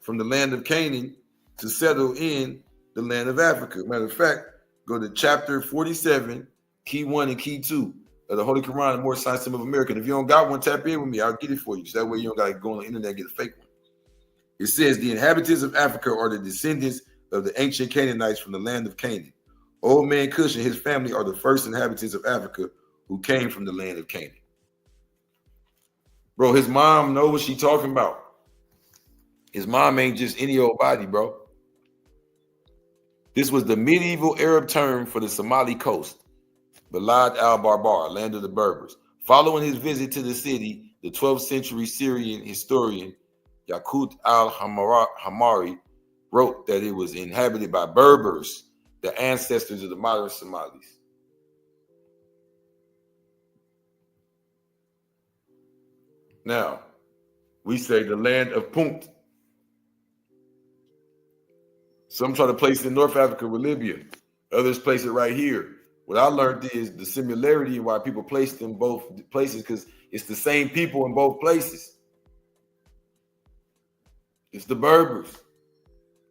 from the land of Canaan to settle in the land of Africa. Matter of fact, go to chapter 47, key 1 and key 2 of the Holy Quran, the Moorish Science Temple of America. And if you don't got one, tap in with me. I'll get it for you. So that way you don't got to go on the internet and get a fake one. It says the inhabitants of Africa are the descendants of the ancient Canaanites from the land of Canaan. Old man Cush and his family are the first inhabitants of Africa who came from the land of Canaan. Bro, his mom know what she talking about. His mom ain't just any old body, bro. This was the medieval Arab term for the Somali coast, Balad al-Barbar, land of the Berbers. Following his visit to the city, the 12th century Syrian historian Yakut al-Hamari wrote that it was inhabited by Berbers, the ancestors of the modern Somalis. Now, we say the land of Punt. Some try to place it in North Africa with Libya. Others place it right here. What I learned is the similarity and why people place them both places, because it's the same people in both places. It's the Berbers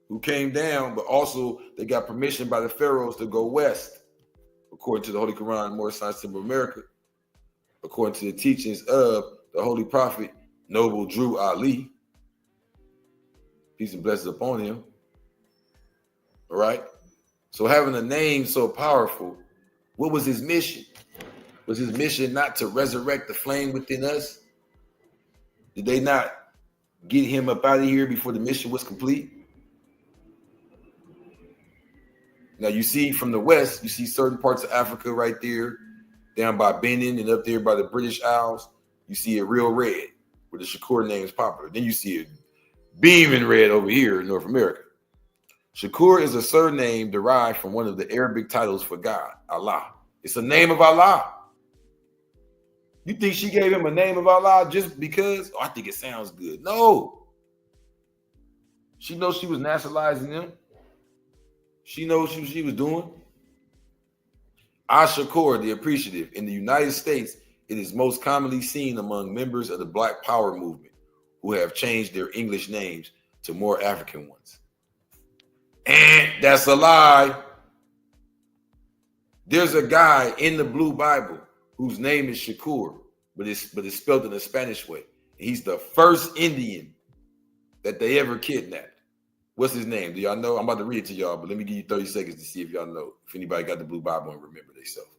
who came down, but also they got permission by the pharaohs to go west, according to the Holy Quran, more science symbol of America, according to the teachings of the Holy Prophet, Noble Drew Ali. Peace and blessings upon him. All right. So having a name so powerful, what was his mission? Was his mission not to resurrect the flame within us? Did they not get him up out of here before the mission was complete? Now you see from the west, you see certain parts of Africa right there, down by Benin and up there by the British Isles. You see it real red, where the Shakur name is popular. Then you see it beaming red over here in North America. Shakur is a surname derived from one of the Arabic titles for God, Allah. It's a name of Allah. You think she gave him a name of Allah just because? Oh, I think it sounds good. No. She knows she was nationalizing him. She knows what she was doing. Shakur, the appreciative. In the United States, it is most commonly seen among members of the Black Power movement who have changed their English names to more African ones. And that's a lie. There's a guy in the Blue Bible whose name is Shakur, but it's spelled in a Spanish way. He's the first Indian that they ever kidnapped. What's his name? Do y'all know? I'm about to read it to y'all, but let me give you 30 seconds to see if y'all know. If anybody got the Blue Bible and remember themselves.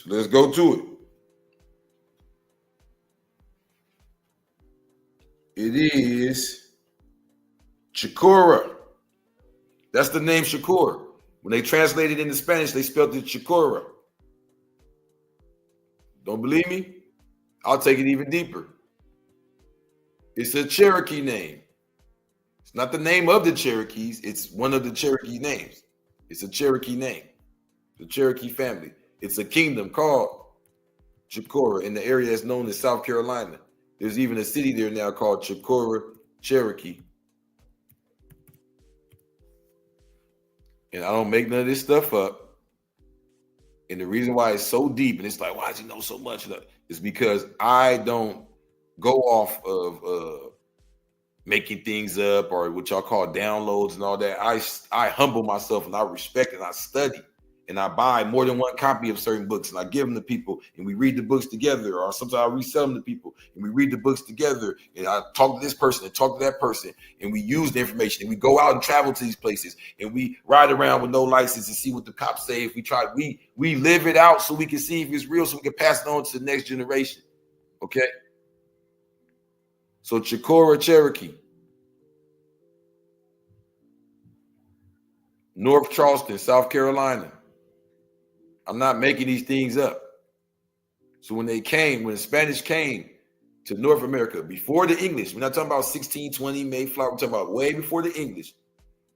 Let's go to it. It is Chikora. That's the name Shakur. When they translated into Spanish, they spelled it Chikora. Don't believe me? I'll take it even deeper. It's a Cherokee name. It's not the name of the Cherokees. It's one of the Cherokee names. It's a Cherokee name. The Cherokee family. It's a kingdom called Chikora in the area that's known as South Carolina. There's even a city there now called Chikora, Cherokee. And I don't make none of this stuff up. And the reason why it's so deep, and it's like, why does he know so much? Is because I don't go off of making things up or what y'all call downloads and all that. I humble myself and I respect and I study. And I buy more than one copy of certain books and I give them to people and we read the books together, or sometimes I resell them to people and we read the books together and I talk to this person and talk to that person and we use the information and we go out and travel to these places and we ride around with no license and see what the cops say. If we live it out so we can see if it's real, so we can pass it on to the next generation. Okay. So Chikora, Cherokee, North Charleston, South Carolina. I'm not making these things up. So when the Spanish came to North America, before the English, we're not talking about 1620 Mayflower, we're talking about way before the English.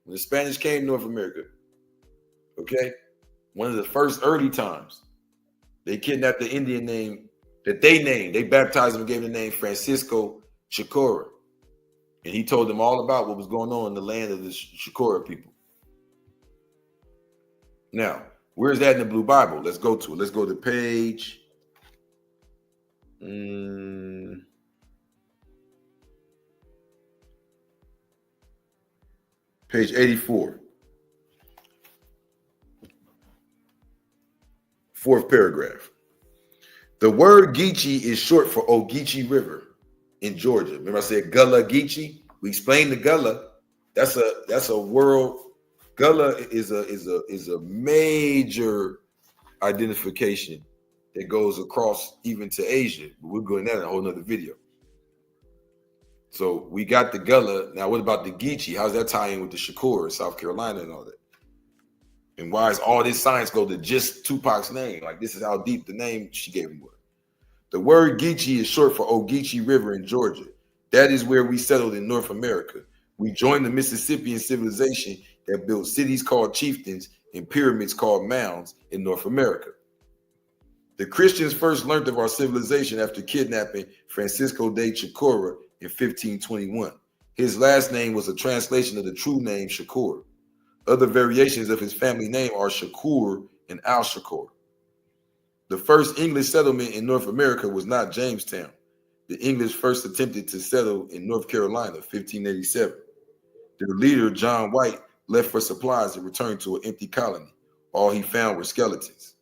When the Spanish came to North America, okay, one of the first early times, they kidnapped the Indian name that they named. They baptized him and gave him the name Francisco Chikora. And he told them all about what was going on in the land of the Chikora people. Now, where's that in the Blue Bible? Let's go to it. Let's go to page Page 84. Fourth paragraph. The word Geechee is short for Ogeechee River in Georgia. Remember I said Gullah Geechee? We explained the Gullah. That's a world. Gullah is a major identification that goes across even to Asia. But we're going that in a whole nother video. So we got the Gullah. Now what about the Geechee? How's that tie in with the Shakur in South Carolina and all that? And why is all this science go to just Tupac's name? Like this is how deep the name she gave him was. The word Geechee is short for Ogeechee River in Georgia. That is where we settled in North America. We joined the Mississippian civilization that built cities called chieftains and pyramids called mounds in North America. The Christians first learned of our civilization after kidnapping Francisco de Chicora in 1521. His last name was a translation of the true name Shakur. Other variations of his family name are Shakur and Al-Shakur. The first English settlement in North America was not Jamestown. The English first attempted to settle in North Carolina, 1587. Their leader, John White, left for supplies and returned to an empty colony. All he found were skeletons.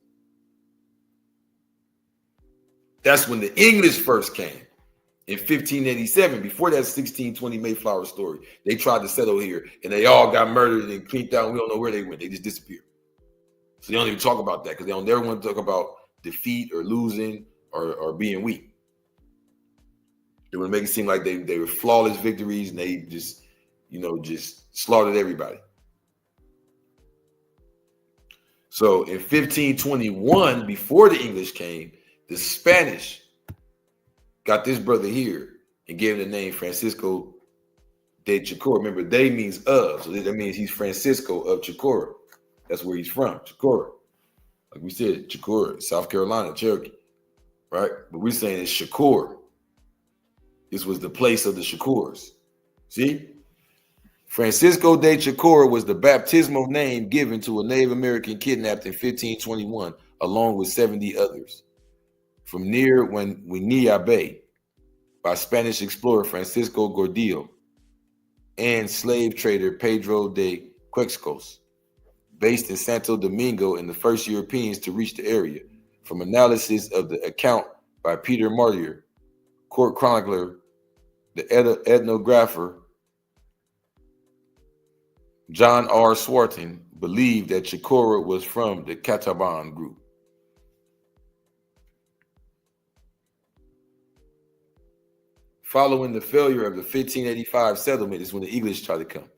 That's when the English first came in 1587. Before that 1620 Mayflower story, they tried to settle here and they all got murdered and creeped out. We don't know where they went. They just disappeared. So they don't even talk about that because they don't ever want to talk about defeat or losing or being weak. They want to make it seem like they were flawless victories and they just, just slaughtered everybody. So in 1521, before the English came, the Spanish got this brother here and gave him the name Francisco de Chicora. Remember, de means of, so that means he's Francisco of Chicora. That's where he's from, Chicora. Like we said, Chicora, South Carolina, Cherokee, right? But we're saying it's Shakur. This was the place of the Shakurs. See? Francisco de Chicora was the baptismal name given to a Native American kidnapped in 1521, along with 70 others, from near Guinea Bay by Spanish explorer Francisco Gordillo and slave trader Pedro de Quexcos, based in Santo Domingo, and the first Europeans to reach the area. From analysis of the account by Peter Martyr, court chronicler, the ethnographer John R. Swarton believed that Chicora was from the Cataban group. Following the failure of the 1585 settlement is when the English tried to come.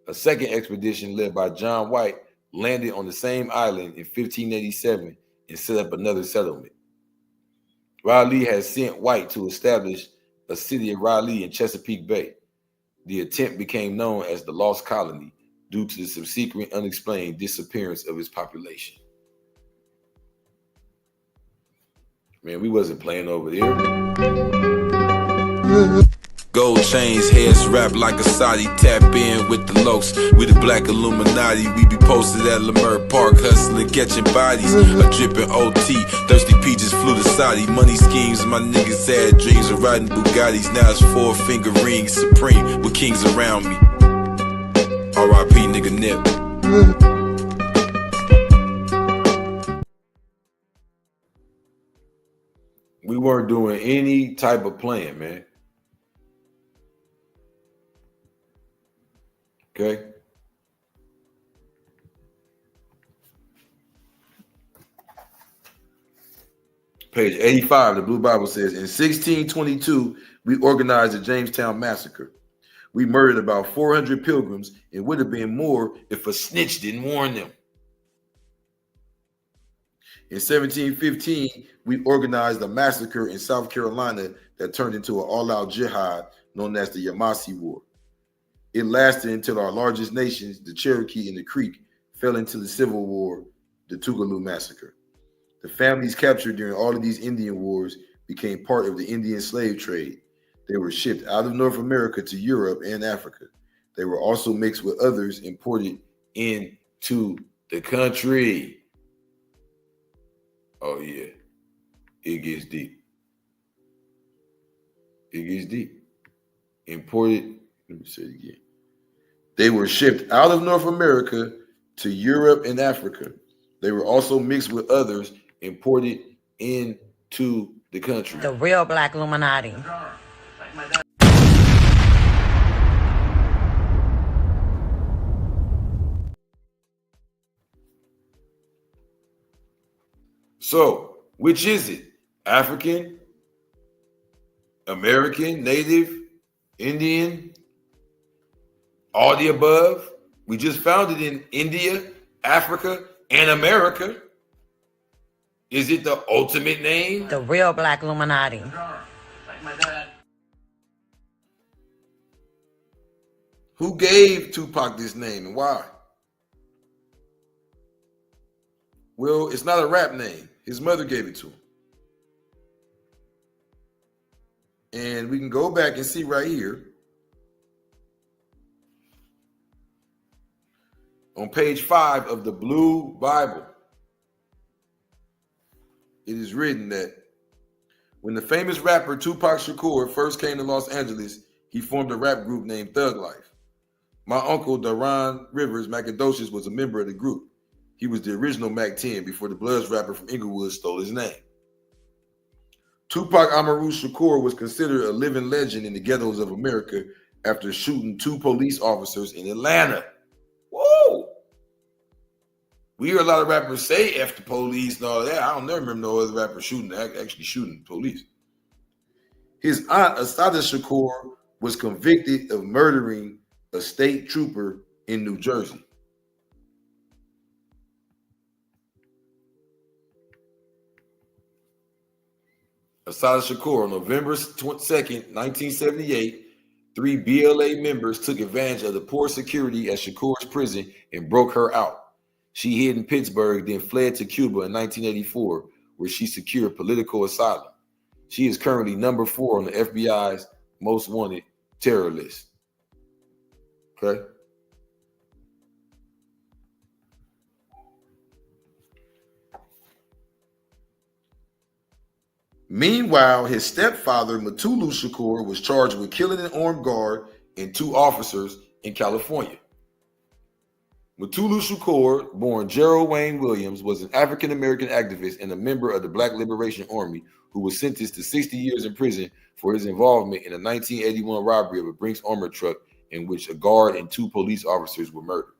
A second expedition led by John White landed on the same island in 1587 and set up another settlement. Raleigh had sent White to establish a city of Raleigh in Chesapeake Bay. The attempt became known as the Lost Colony due to the subsequent unexplained disappearance of its population. Man, we wasn't playing over there. Gold chains, heads wrapped like a Saudi. Tap in with the lokes, we the black Illuminati. We be posted at Leimert Park, hustling, catching bodies. A dripping OT, thirsty peaches flew to Saudi. Money schemes, my niggas had dreams of riding Bugattis. Now it's 4-finger rings, supreme with kings around me. R.I.P. nigga Nip. We weren't doing any type of playing, man. Okay. Page 85, the Blue Bible says, in 1622, we organized the Jamestown Massacre. We murdered about 400 pilgrims. It would have been more if a snitch didn't warn them. In 1715, we organized a massacre in South Carolina that turned into an all-out jihad known as the Yamasee War. It lasted until our largest nations, the Cherokee and the Creek, fell into the Civil War, the Tougaloo Massacre. The families captured during all of these Indian wars became part of the Indian slave trade. They were shipped out of North America to Europe and Africa. They were also mixed with others imported into the country. Oh yeah, it gets deep. It gets deep. Imported, let me say it again. They were shipped out of North America to Europe and Africa. They were also mixed with others imported into the country. The real black Illuminati. So, which is it? African, American, Native, Indian, all the above? We just found it in India, Africa, and America. Is it the ultimate name? The real black Illuminati. Who gave Tupac this name and why? Well, it's not a rap name. His mother gave it to him. And we can go back and see right here. On page 5 of the Blue Bible, it is written that when the famous rapper Tupac Shakur first came to Los Angeles, he formed a rap group named Thug Life. My uncle, Daron Rivers Macadocious, was a member of the group. He was the original Mac 10 before the Bloods rapper from Inglewood stole his name. Tupac Amaru Shakur was considered a living legend in the ghettos of America after shooting 2 police officers in Atlanta. Whoa! We hear a lot of rappers say F the police and all that. I don't never remember no other rapper actually shooting police. His aunt, Assata Shakur, was convicted of murdering a state trooper in New Jersey. Assata Shakur, on November 2nd, 1978, 3 BLA members took advantage of the poor security at Shakur's prison and broke her out. She hid in Pittsburgh, then fled to Cuba in 1984, where she secured political asylum. She is currently number 4 on the FBI's most wanted terror list. Okay. Meanwhile, his stepfather, Mutulu Shakur, was charged with killing an armed guard and 2 officers in California. Mutulu Shakur, born Gerald Wayne Williams, was an African-American activist and a member of the Black Liberation Army who was sentenced to 60 years in prison for his involvement in a 1981 robbery of a Brinks armored truck in which a guard and 2 police officers were murdered.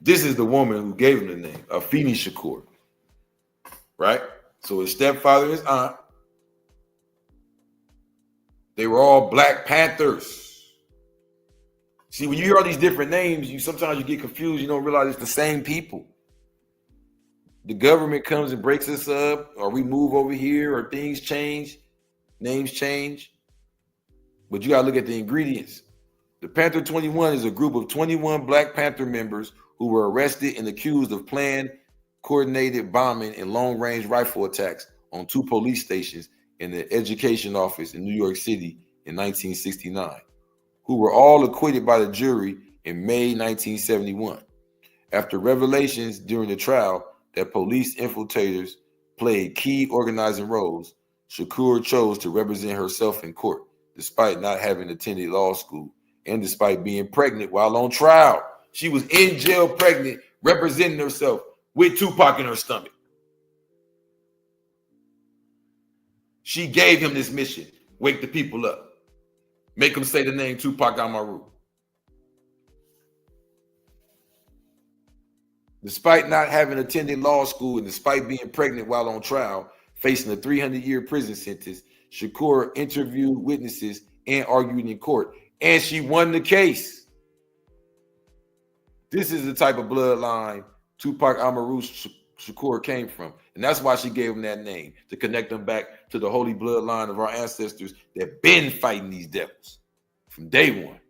This is the woman who gave him the name, Afeni Shakur, right? So his stepfather and his aunt, they were all Black Panthers. See, when you hear all these different names, sometimes you get confused. You don't realize it's the same people. The government comes and breaks us up, or we move over here, or things change, names change. But you got to look at the ingredients. The Panther 21 is a group of 21 Black Panther members who were arrested and accused of planned, coordinated bombing and long-range rifle attacks on 2 police stations in the education office in New York City in 1969, who were all acquitted by the jury in May 1971. After revelations during the trial that police infiltrators played key organizing roles, Shakur chose to represent herself in court, despite not having attended law school and despite being pregnant while on trial. She was in jail pregnant, representing herself with Tupac in her stomach. She gave him this mission: wake the people up, make them say the name Tupac Amaru. Despite not having attended law school and despite being pregnant while on trial, facing a 300-year prison sentence, Shakur interviewed witnesses and argued in court, and she won the case. This is the type of bloodline Tupac Amaru Shakur came from. And that's why she gave him that name, to connect them back to the holy bloodline of our ancestors that been fighting these devils from day one.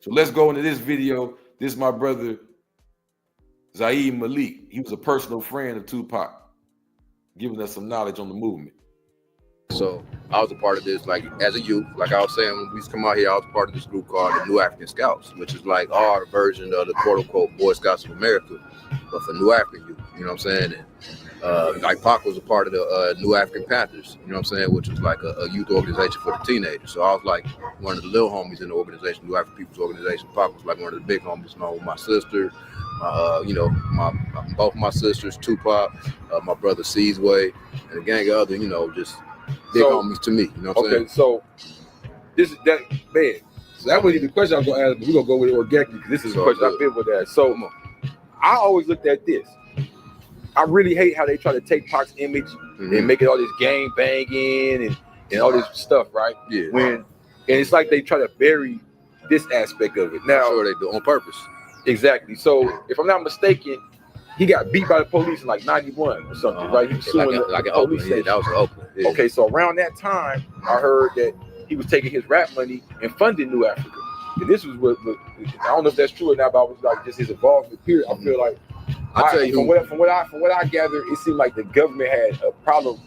So let's go into this video. This is my brother, Zaid Malik. He was a personal friend of Tupac, giving us some knowledge on the movement. So I was a part of this, like as a youth, like I was saying, when we used to come out here, I was part of this group called the New African Scouts, which is like our version of the quote unquote Boy Scouts of America, but for New African youth, you know what I'm saying? And like Pac was a part of the New African Panthers, you know what I'm saying, which was like a youth organization for the teenagers. So I was like one of the little homies in the organization, New African People's Organization. Pac was like one of the big homies, along with my sister, both my sisters, Tupac, my brother Seasway, and a gang of other, just big homies to me, you know what I'm saying? Okay, so this is that, man. So that wasn't the question I was gonna ask, but we're gonna go with it organically because this is the question I've been with that. So I always looked at this. I really hate how they try to take Pac's image and make it all this gang banging and all this stuff, right? Yeah. And it's like they try to bury this aspect of it. Now, sure they do on purpose. Exactly. So if I'm not mistaken, he got beat by the police in like 91 or something, right? He was suing like the an police Oakland. station. That was an Oakland. Yeah. Okay, so around that time, I heard that he was taking his rap money and funding New Africa. And this was what I don't know if that's true or not, but it was like just his involvement period. I feel like from what I gather, it seemed like the government had a problem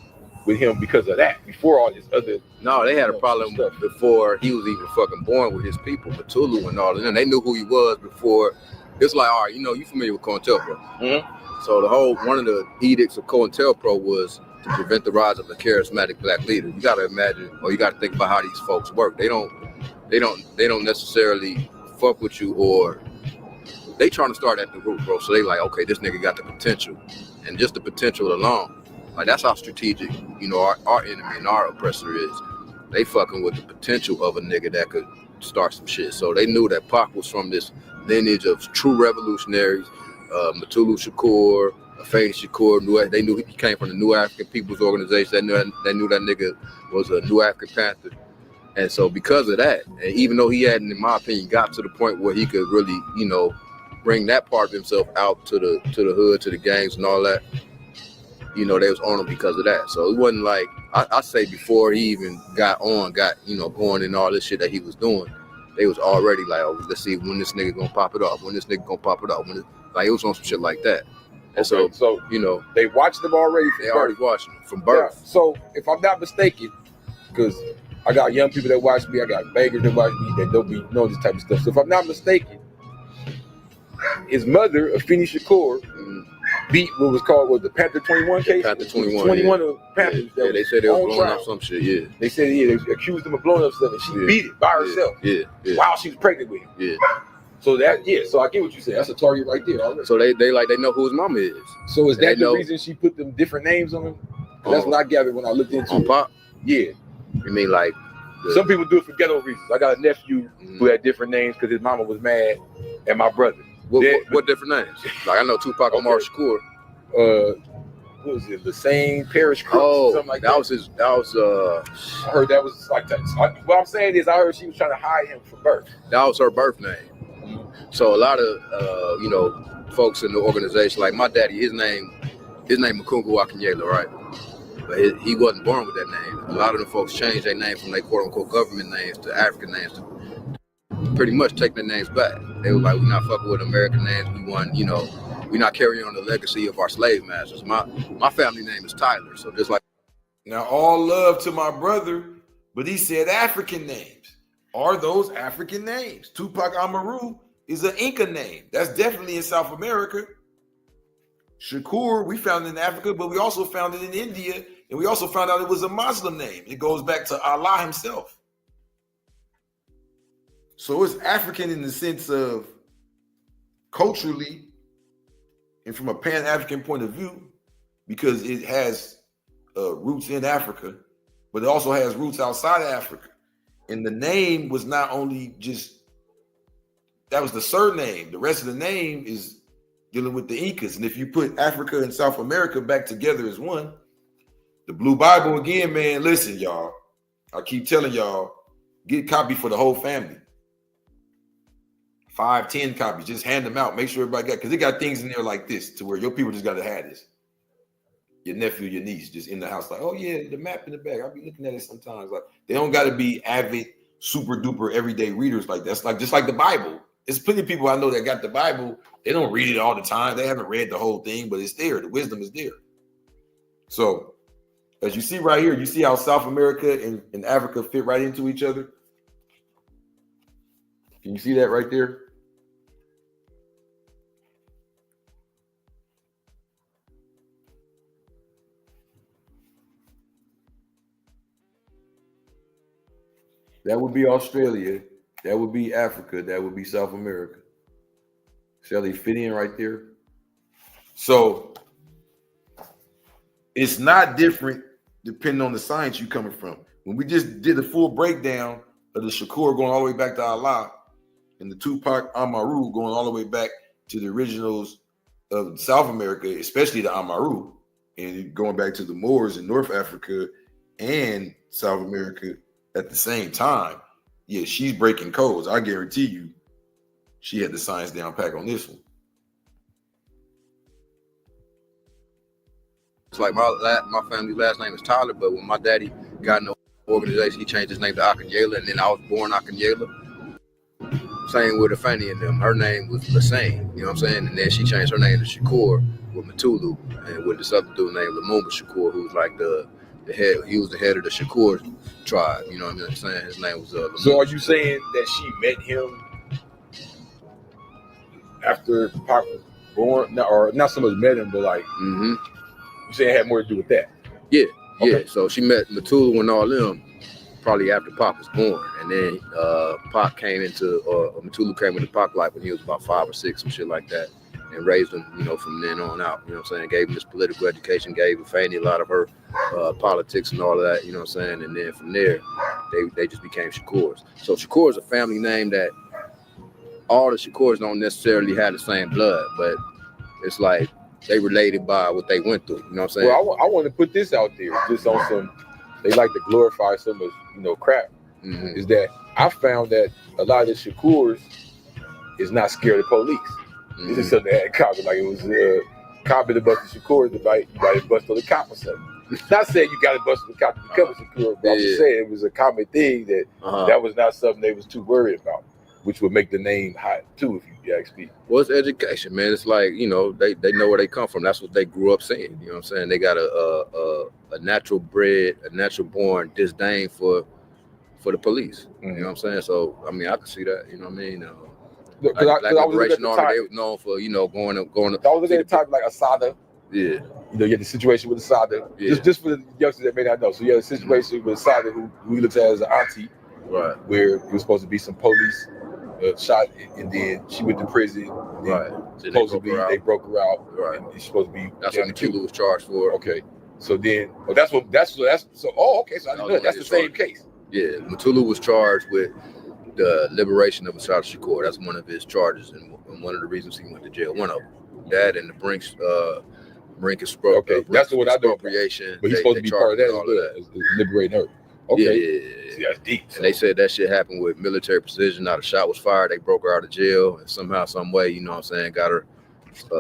with him because of that. Before all this other, no, they had a problem before he was even fucking born with his people, Matulu and all of them. They knew who he was before. It's like, all right, you familiar with COINTELPRO. Mm-hmm. So one of the edicts of COINTELPRO was to prevent the rise of a charismatic black leader. You got to imagine, or you got to think about how these folks work. They don't necessarily fuck with you, or they trying to start at the root, bro. So they like, okay, this nigga got the potential, and just the potential alone, like that's how strategic, our enemy and our oppressor is. They fucking with the potential of a nigga that could start some shit. So they knew that Pac was from this lineage of true revolutionaries, Matulu Shakur, Afeni Shakur. They knew he came from the New African People's Organization. They knew that nigga was a New African Panther. And so because of that, and even though he hadn't, in my opinion, got to the point where he could really, bring that part of himself out to the hood, to the gangs and all that, they was on him because of that. So it wasn't like, I say before he even got going and all this shit that he was doing, they was already like, oh, let's see when this nigga gonna pop it off, it was on some shit like that. And okay, so they watched him already. They already watched him from birth. Yeah. So if I'm not mistaken, because I got young people that watch me, I got bangers that watch me that don't be knowing this type of stuff. So if I'm not mistaken, his mother, Afeni Shakur, beat what was called the Panther 21 case. Panther 21. 21 of Panthers. Yeah, they said they were blowing up some shit. Yeah. They said they accused him of blowing up stuff, and she beat it by herself. Yeah. While she was pregnant with him. Yeah. So so I get what you said. That's a target right there. Already. So they know who his mama is. So is that the reason she put them different names on him? That's what I gathered when I looked into on it. Pac? Yeah. You mean like some people do it for ghetto reasons. I got a nephew who had different names because his mama was mad, and my brother. What different names? Like I know Tupac Amaru Shakur. What was it? The same parish Crip, something like that. I heard that was like that. What I'm saying is, I heard she was trying to hide him from birth. That was her birth name. So a lot of folks in the organization, like my daddy, his name Makungu Akinyela, right? But he wasn't born with that name. A lot of the folks changed their name from their quote unquote government names to African names to pretty much take their names back. They were like, we're not fucking with American names. We want, we're not carrying on the legacy of our slave masters. My family name is Tyler. So just like. Now, all love to my brother, but he said African names. Are those African names? Tupac Amaru is an Inca name. That's definitely in South America. Shakur, we found it in Africa, but we also found it in India. And we also found out it was a Muslim name. It goes back to Allah himself. So it's African in the sense of culturally and from a Pan-African point of view, because it has roots in Africa, but it also has roots outside of Africa. And the name was not only just, that was the surname. The rest of the name is dealing with the Incas. And if you put Africa and South America back together as one, the Blue Bible again, man, listen, y'all. I keep telling y'all, get a copy for the whole family. 5, 10 copies, just hand them out. Make sure everybody got, because it got things in there like this to where your people just got to have this. Your nephew, your niece, just in the house, like, oh yeah, the map in the back. I'll be looking at it sometimes. Like, they don't got to be avid, super duper everyday readers like that's like just like the Bible. There's plenty of people I know that got the Bible. They don't read it all the time. They haven't read the whole thing, but it's there. The wisdom is there. So As you see right here, you see how South America and Africa fit right into each other? Can you see that right there? That would be Australia. That would be Africa. That would be South America. See how they fit in right there? So it's not different depending on the science you're coming from. When we just did the full breakdown of the Shakur going all the way back to Allah and the Tupac Amaru going all the way back to the originals of South America, especially the Amaru, and going back to the Moors in North Africa and South America at the same time, yeah, she's breaking codes. I guarantee you she had the science down pat on this one. It's like my family's last name is Tyler, but when my daddy got in the organization, he changed his name to Akanyela, and then I was born Akanyela. Same with Afeni and them. Her name was the same, you know what I'm saying? And then she changed her name to Shakur with Matulu, and with this other dude named Lumumba Shakur, who's like the head. He was the head of the Shakur tribe, you know what I'm saying? His name was Lumumba. So are you saying that she met him after Pac was born? Or not so much met him, but like, you saying it had more to do with that? Yeah, Okay. yeah. So she met Matulu and all them probably after Pac was born, and then Pac came into Matulu came into Pac life when he was about 5 or 6, some shit like that, and raised him, you know, from then on out. You know what I'm saying? Gave him his political education, gave Fanny a lot of her politics and all of that. You know what I'm saying? And then from there, they just became Shakurs. So Shakur is a family name that all the Shakurs don't necessarily have the same blood, but it's like they related by what they went through. You know what I'm saying? Well, I want to put this out there just on some. They like to glorify some of, you know, crap. Is that I found that a lot of the Shakurs is not scared of police. This is something that had common. Like it was common to bust the Shakurs, you might bust on the cop or something. Not saying you got to bust on the cop to become a Shakur, but I'm just saying it was a common thing that that was not something they was too worried about, which would make the name hot too, if you ask me. Well, it's education, man. It's like, you know, they know where they come from. That's what they grew up saying. You know what I'm saying? They got a natural bred, a natural born disdain for the police. You know what I'm saying? So, I mean, I can see that. You know what I mean? Like Liberation Army, they was known for, you know, going to. I was looking at the time like Asada. Yeah. You know, you had the situation with Asada. Yeah. Just for the youngsters that may not know. So you had a situation with Asada who we looked at as an auntie. Right. Where it was supposed to be some police shot, and then she went to prison. Right. So supposedly they broke her out. Right. And she's supposed to be. That's what Matulu was charged for. Okay. So then, that's so. Oh, okay. So I didn't know that's the same case. Yeah, Matulu was charged with the liberation of Asad Shakur. That's one of his charges, and one of the reasons he went to jail. One of them, that and the Brink that's the one I know. Appropriation. But he's supposed to be part of that as well, liberating her. Okay. Yeah. See, that's deep. So. And they said that shit happened with military precision. Not a shot was fired. They broke her out of jail, and somehow, some way, you know what I'm saying, got her.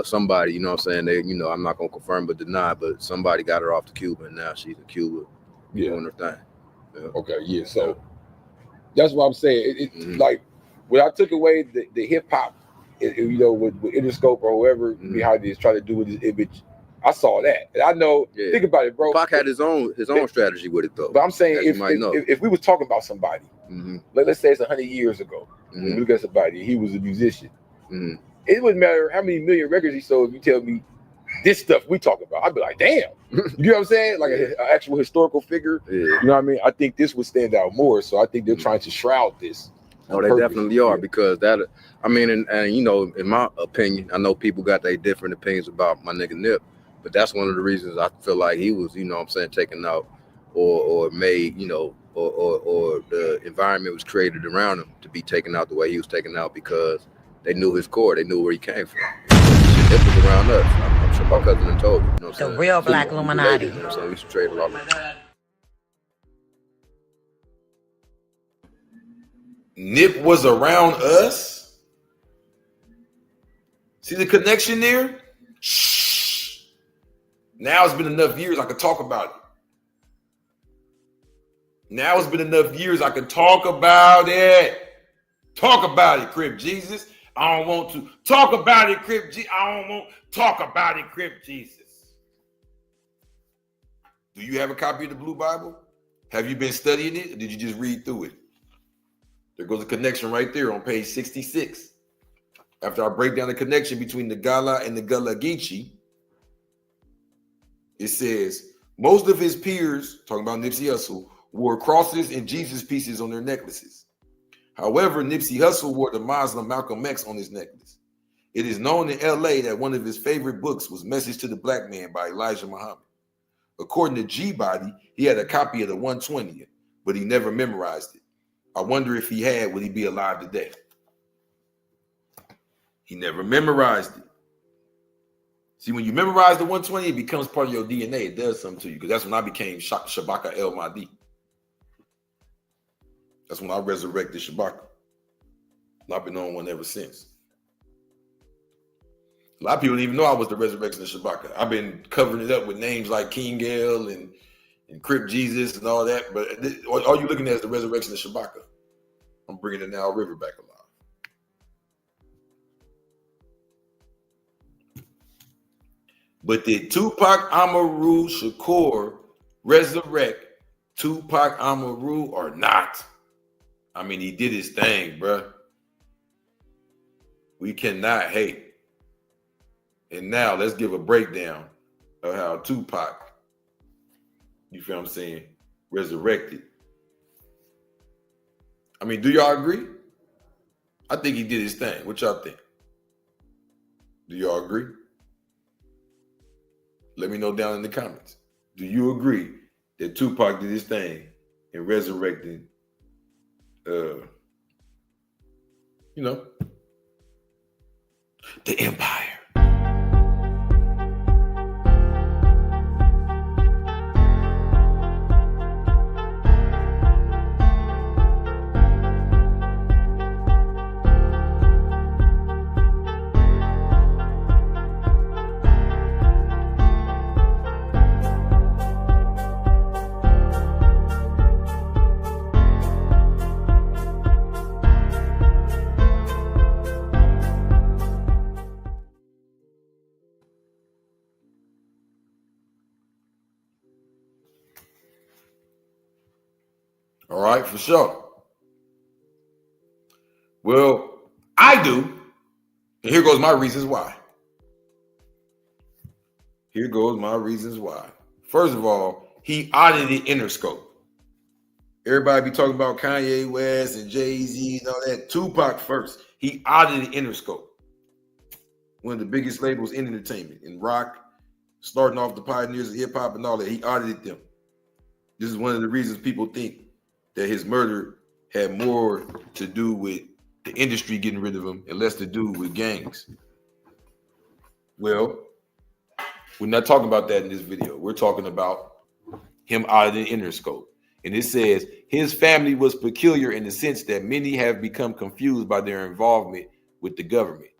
Somebody, you know what I'm saying, they, you know, I'm not gonna confirm but deny, but somebody got her off to Cuba, and now she's in Cuba doing her thing. Yeah. Okay, yeah. So that's what I'm saying. Like when I took away the hip hop, you know, with Interscope or whoever behind this trying to do with this image, I saw that, and I know. Yeah. Think about it, bro. Pac had his own strategy with it, though. But I'm saying if we was talking about somebody, let's say it's 100 years ago, we look at somebody, he was a musician. It wouldn't matter how many million records he sold. If you tell me this stuff we talk about, I'd be like, damn. You know what I'm saying? Like an actual historical figure. Yeah. You know what I mean? I think this would stand out more. So I think they're trying to shroud this. No, they definitely are, because that, I mean, and you know, in my opinion, I know people got their different opinions about my nigga Nip, but that's one of the reasons I feel like he was, you know what I'm saying, taken out or made, you know, or the environment was created around him to be taken out the way he was taken out, because they knew his core. They knew where he came from. It was around us. I'm sure my cousin had told you. You know what I'm saying? The real Black Illuminati. You know what I'm saying? We used to trade a lot. Nip was around us. See the connection there? Shh. Now it's been enough years I could talk about it. Now it's been enough years I can talk about it. Talk about it, Crip Jesus. I don't want to talk about it, Crip Jesus. I don't want to talk about it, Crip Jesus. Do you have a copy of the Blue Bible? Have you been studying it, or did you just read through it? There goes a connection right there on page 66. After I break down the connection between the Gala and the Gullah Geechee, it says, most of his peers, talking about Nipsey Hussle, wore crosses and Jesus pieces on their necklaces. However, Nipsey Hussle wore the Muslim Malcolm X on his necklace. It is known in LA that one of his favorite books was Message to the Black Man by Elijah Muhammad. According to G-Body, he had a copy of the 120th, but he never memorized it. I wonder if he had, would he be alive today? He never memorized it. See, when you memorize the 120, it becomes part of your DNA. It does something to you, because that's when I became Shabaka El Mahdi. That's when I resurrected Shabaka. And I've been on one ever since. A lot of people don't even know I was the resurrection of Shabaka. I've been covering it up with names like King El and Crip Jesus and all that, but all you're looking at is the resurrection of Shabaka. I'm bringing the Nile River back alive. But did Tupac Amaru Shakur resurrect Tupac Amaru or not? I mean, he did his thing, bruh. We cannot hate. And now let's give a breakdown of how Tupac, you feel what I'm saying, resurrected. I mean, do y'all agree? I think he did his thing. What y'all think? Do y'all agree? Let me know down in the comments. Do you agree that Tupac did his thing in resurrecting, the empire? All right, for sure. Well, I do. And here goes my reasons why. Here goes my reasons why. First of all, he audited Interscope. Everybody be talking about Kanye West and Jay-Z and all that. Tupac first. He audited Interscope. One of the biggest labels in entertainment, in rock, starting off the pioneers of hip-hop and all that. He audited them. This is one of the reasons people think that his murder had more to do with the industry getting rid of him and less to do with gangs. Well, we're not talking about that in this video. We're talking about him auditing Interscope. And it says, his family was peculiar in the sense that many have become confused by their involvement with the government.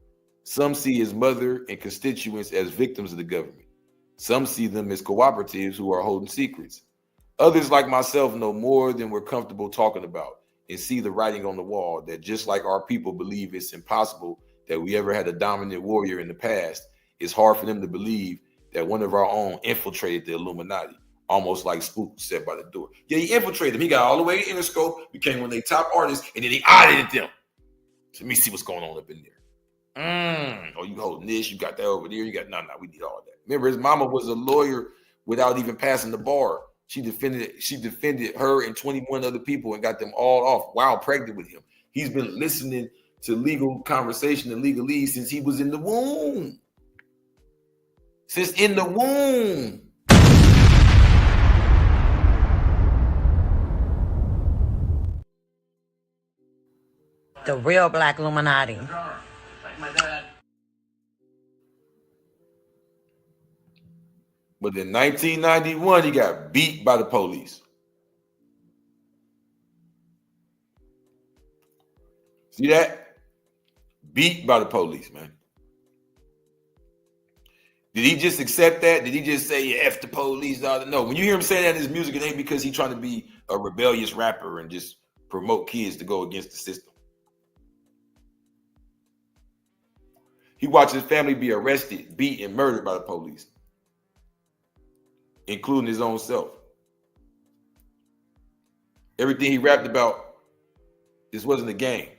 Some see his mother and constituents as victims of the government. Some see them as cooperatives who are holding secrets. Others, like myself, know more than we're comfortable talking about and see the writing on the wall that just like our people believe it's impossible that we ever had a dominant warrior in the past, it's hard for them to believe that one of our own infiltrated the Illuminati, almost like Spook said by the door. Yeah, he infiltrated them. He got all the way to Interscope, became one of their top artists, and then he audited them. So let me see what's going on up in there. Oh, you holding this, you got that over there, you got, no, we need all that. Remember, his mama was a lawyer without even passing the bar. She defended her and 21 other people and got them all off while pregnant with him. He's been listening to legal conversation and legalese since he was in the womb. Since in the womb. The real Black Illuminati. But in 1991, he got beat by the police. See that? Beat by the police, man. Did he just accept that? Did he just say, yeah, F the police? No, when you hear him say that in his music, it ain't because he's trying to be a rebellious rapper and just promote kids to go against the system. He watched his family be arrested, beat, and murdered by the police. including his own self. Everything he rapped about, this wasn't a game.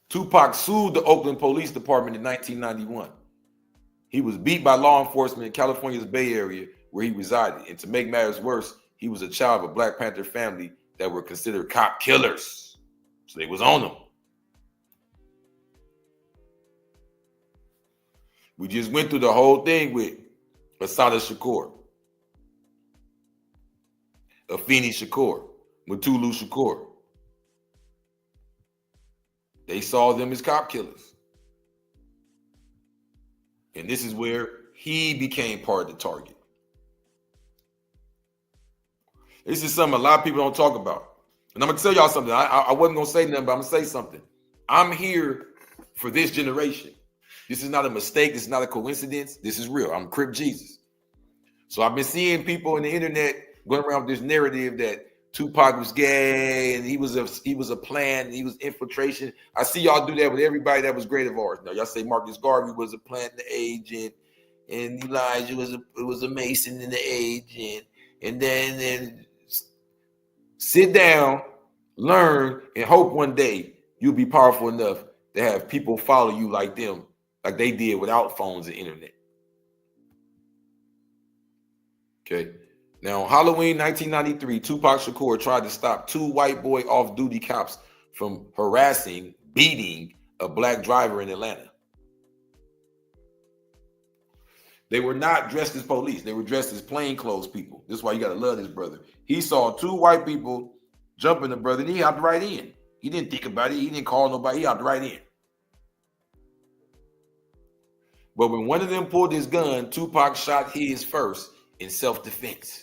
Tupac sued the Oakland Police Department in 1991. He was beat by law enforcement in California's Bay Area where he resided. And to make matters worse, he was a child of a Black Panther family that were considered cop killers. So they was on him. We just went through the whole thing with Assata Shakur, Afeni Shakur, Mutulu Shakur. They saw them as cop killers. And this is where he became part of the target. This is something a lot of people don't talk about. And I'm going to tell y'all something. I wasn't going to say nothing, but I'm going to say something. I'm here for this generation. This is not a mistake. This is not a coincidence. This is real. I'm Crip Jesus. So I've been seeing people on the internet going around with this narrative that Tupac was gay and he was a plan and he was infiltration. I see y'all do that with everybody that was great of ours. Now y'all say Marcus Garvey was a plant agent and Elijah was a Mason in the agent. And then sit down, learn, and hope one day you'll be powerful enough to have people follow you like them, like they did without phones and internet. Okay. Now, on Halloween 1993, Tupac Shakur tried to stop two white boy off-duty cops from harassing, beating a Black driver in Atlanta. They were not dressed as police. They were dressed as plainclothes people. This is why you got to love this brother. He saw two white people jumping the brother, and he hopped right in. He didn't think about it. He didn't call nobody. He hopped right in. But when one of them pulled his gun, Tupac shot his first in self-defense.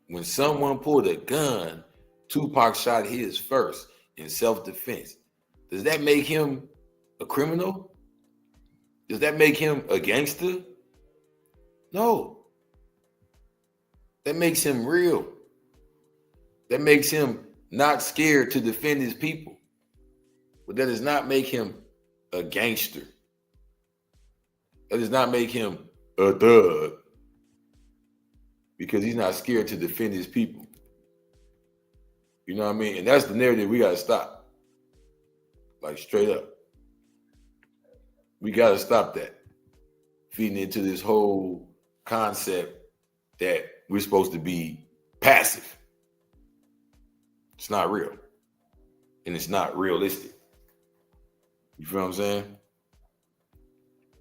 When someone pulled a gun, Tupac shot his first in self-defense. Does that make him a criminal? Does that make him a gangster? No. That makes him real. That makes him not scared to defend his people. But that does not make him a gangster. That does not make him a thug. Because he's not scared to defend his people. You know what I mean? And that's the narrative we got to stop. Like straight up. We got to stop that. Feeding into this whole concept that we're supposed to be passive. It's not real. And it's not realistic. You feel what I'm saying?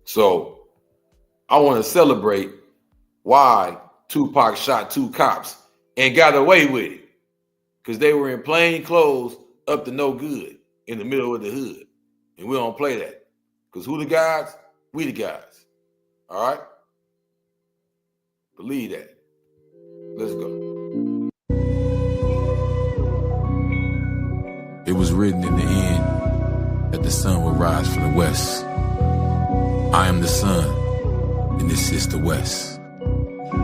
So I want to celebrate why Tupac shot two cops and got away with it. Because they were in plain clothes up to no good in the middle of the hood. And we don't play that. Because who the guys? We the guys. All right? Believe that. Let's go. It was written in the end that the sun would rise from the west. I am the sun, and this is the west.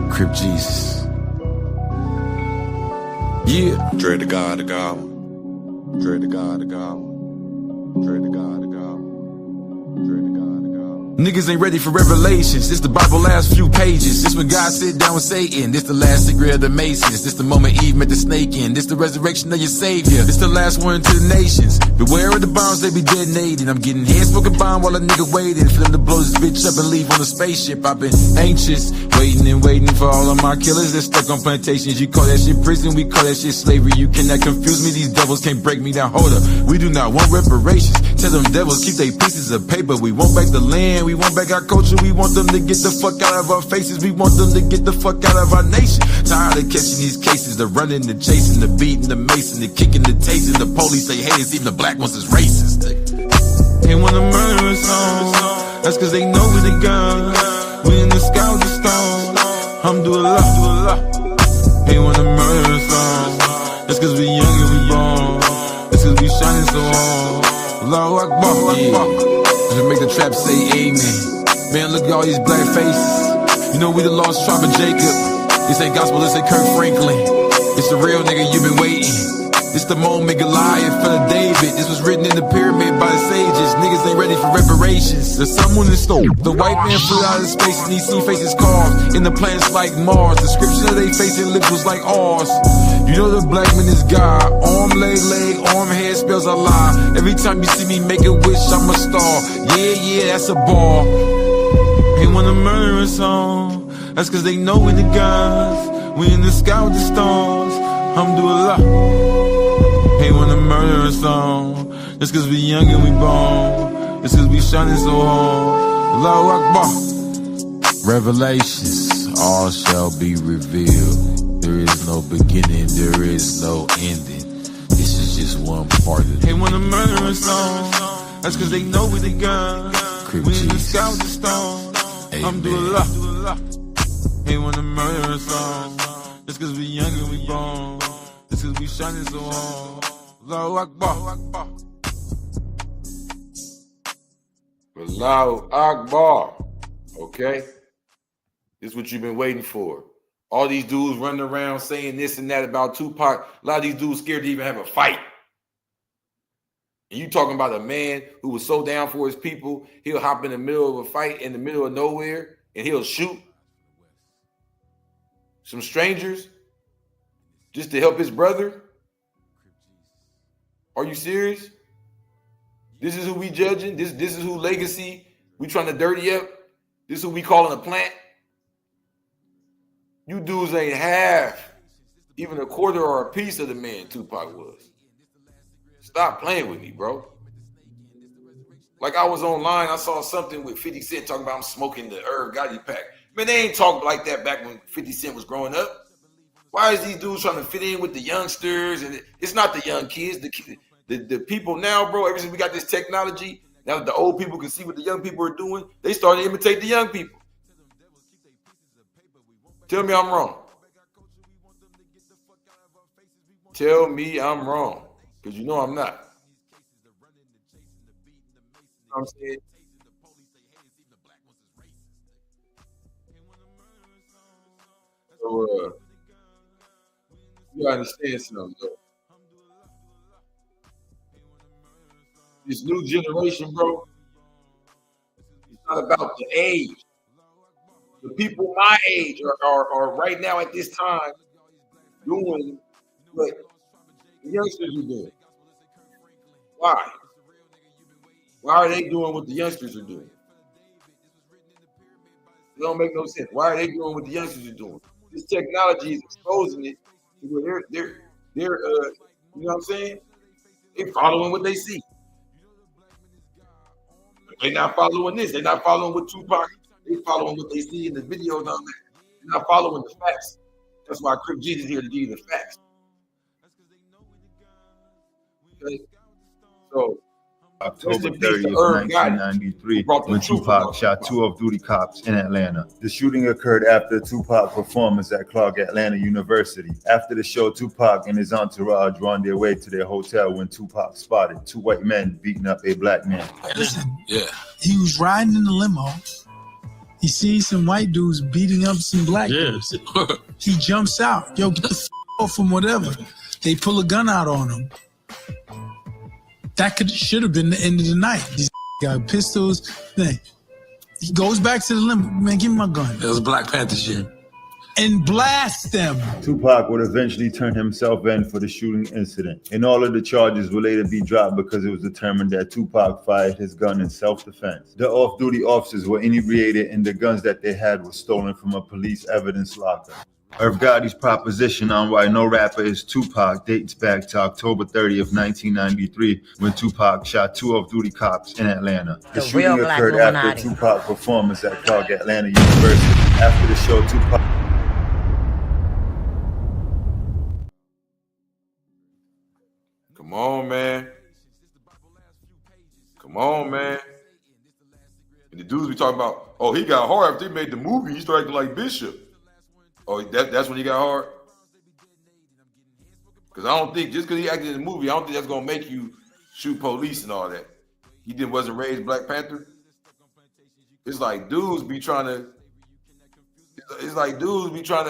Crip Jesus. Yeah. Dread the God of God. Dread the God of God. Dread the God of God. Dread the God of God. Niggas ain't ready for revelations. This the Bible last few pages. This when God sit down with Satan. This the last secret of the Masons. This the moment Eve met the snake in. This the resurrection of your savior. This the last one to the nations. Beware of the bombs they be detonating. I'm getting head smoking bomb while a nigga waiting for them to blow this bitch up and leave on a spaceship. I've been anxious, waiting and waiting for all of my killers that stuck on plantations. You call that shit prison, we call that shit slavery. You cannot confuse me, these devils can't break me down. Hold up, we do not want reparations. Tell them devils keep their pieces of paper. We want back the land, we want back our culture. We want them to get the fuck out of our faces. We want them to get the fuck out of our nation. Tired of catching these cases, the running, the chasing, the beating, the macing, the kicking, the tasing. The police they hate us, even the black ones is racist. They wanna murder us all. That's cause they know we the guns. We in the sky with the stars. Alhamdulillah. They wanna murder us all. That's cause we young and we born. That's cause we shining so hard. Allahu Akbar. Yeah. Just make the trap say amen. Man, look at all these black faces. You know we the lost tribe of Jacob. This ain't gospel, this ain't Kirk Franklin. It's the real nigga, you been waiting. This the moment Goliath for the David. This was written in the pyramid by the sages. Niggas revelations. The someone in store. The white man flew out of space and he seen faces carved in the planets like Mars. The description of they face and lips was like ours. You know the black man is God. Arm, leg, arm, head spells a lie. Every time you see me make a wish, I'm a star. Yeah, that's a bar. They wanna murder us all. That's cause they know we the gods. We in the sky with the stars. Alhamdulillah. They wanna murder us all. That's cause we young and we born. That's cause we shining so hard. Allahu Akbar. Revelations, all shall be revealed. There is no beginning, there is no ending. This is just one part of it. They wanna murder us all. That's cause they know we the gods. Crip Jesus. We in the sky with the stars. Alhamdulillah. They wanna murder us all. That's cause we young and we born. That's cause we shining so hard. Allahu Akbar. Allahu Akbar. Okay? This is what you've been waiting for. All these dudes running around saying this and that about Tupac. A lot of these dudes scared to even have a fight. And you talking about a man who was so down for his people, he'll hop in the middle of a fight in the middle of nowhere and he'll shoot some strangers just to help his brother? Are you serious? This is who we judging? This is who legacy we trying to dirty up? This is who we calling a plant? You dudes ain't half, even a quarter or a piece of the man Tupac was. Stop playing with me, bro. Like I was online, I saw something with 50 Cent talking about I'm smoking the Herb Gotti pack. Man, they ain't talking like that back when 50 Cent was growing up. Why is these dudes trying to fit in with the youngsters? And it's not the young kids, the people now, bro. Ever since we got this technology, now that the old people can see what the young people are doing, they started to imitate the young people. Tell me I'm wrong. Tell me I'm wrong, because you know I'm not. You know what I'm saying? So, you gotta understand something, though. This new generation, bro, it's not about the age. The people my age are right now at this time doing what the youngsters are doing. Why? Why are they doing what the youngsters are doing? It don't make no sense. Why are they doing what the youngsters are doing? This technology is exposing it to where they're you know what I'm saying? They're following what they see. They're not following this. They're not following what Tupac. They're following what they see in the videos on there. They're not following the facts. That's why Crip Jesus is here to give you the facts. Okay? So, October 30th, 1993, when Tupac shot 2 off-duty cops in Atlanta. The shooting occurred after a Tupac performance at Clark Atlanta University. After the show, Tupac and his entourage were on their way to their hotel when Tupac spotted 2 white men beating up a black man. Listen, he was riding in the limo. He sees some white dudes beating up some black dudes. He jumps out. Yo, get the off him, whatever. They pull a gun out on him. That should have been the end of the night. These got pistols. He goes back to the limo. Man, give me my gun. That was Black Panther shit. And blast them. Tupac would eventually turn himself in for the shooting incident, and all of the charges would later be dropped because it was determined that Tupac fired his gun in self-defense. The off-duty officers were inebriated and the guns that they had were stolen from a police evidence locker. Irv Gotti's proposition on why no rapper is Tupac dates back to October 30th, 1993, when Tupac shot 2 off-duty cops in Atlanta. The shooting occurred after Tupac performance at Clark Atlanta University. After the show, Tupac... Come on, man. Come on, man. And the dudes we talking about, oh, he got hard after they made the movie. He started acting like Bishop. Oh, that's when he got hard? Because I don't think, just because he acted in the movie, I don't think that's going to make you shoot police and all that. He wasn't raised Black Panther. It's like dudes be trying to,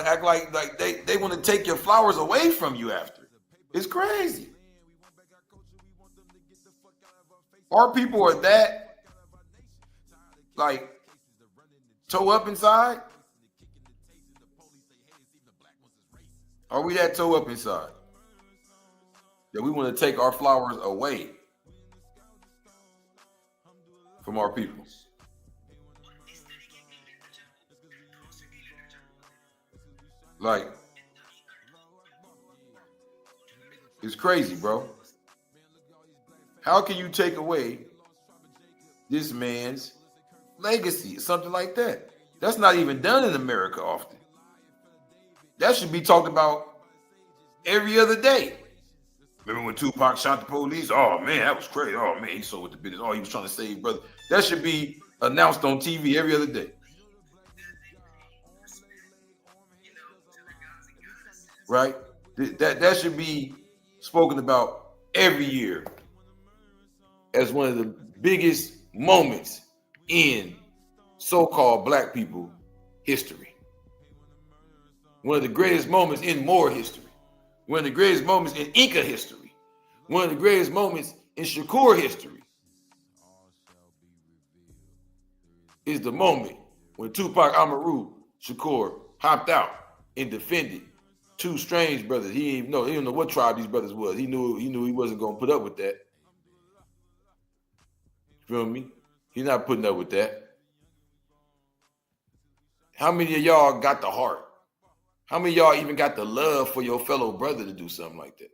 act like they want to take your flowers away from you after. It's crazy. Our people are that like toe up inside? Are we that toe up inside that we want to take our flowers away from our people? Like, it's crazy, bro. How can you take away this man's legacy, something like that? That's not even done in America often. That should be talked about every other day. Remember when Tupac shot the police? Oh man, that was crazy. Oh man, he saw what the business. Oh, he was trying to save brother. That should be announced on TV every other day. Right? That should be spoken about every year as one of the biggest moments in so-called black people history. One of the greatest moments in Moor history. One of the greatest moments in Inca history. One of the greatest moments in Shakur history is the moment when Tupac Amaru Shakur hopped out and defended two strange brothers. He didn't know what tribe these brothers was. He knew he wasn't gonna put up with that. You feel me? He's not putting up with that. How many of y'all got the heart? How many of y'all even got the love for your fellow brother to do something like that?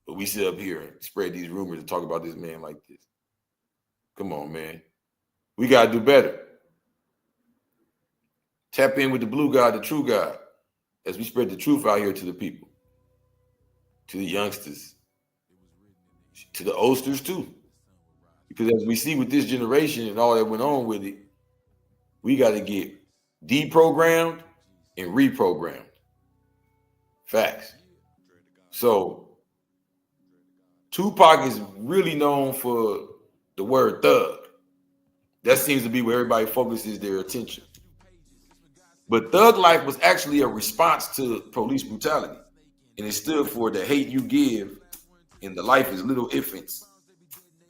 But we sit up here and spread these rumors and talk about this man like this. Come on, man. We gotta do better. Tap in with the blue God, the true God, as we spread the truth out here to the people, to the youngsters, to the oldsters too. Because as we see with this generation and all that went on with it, we got to get deprogrammed and reprogrammed. Facts. So Tupac is really known for the word thug. That seems to be where everybody focuses their attention. But thug life was actually a response to police brutality. And it stood for the hate you give and the life is little infants.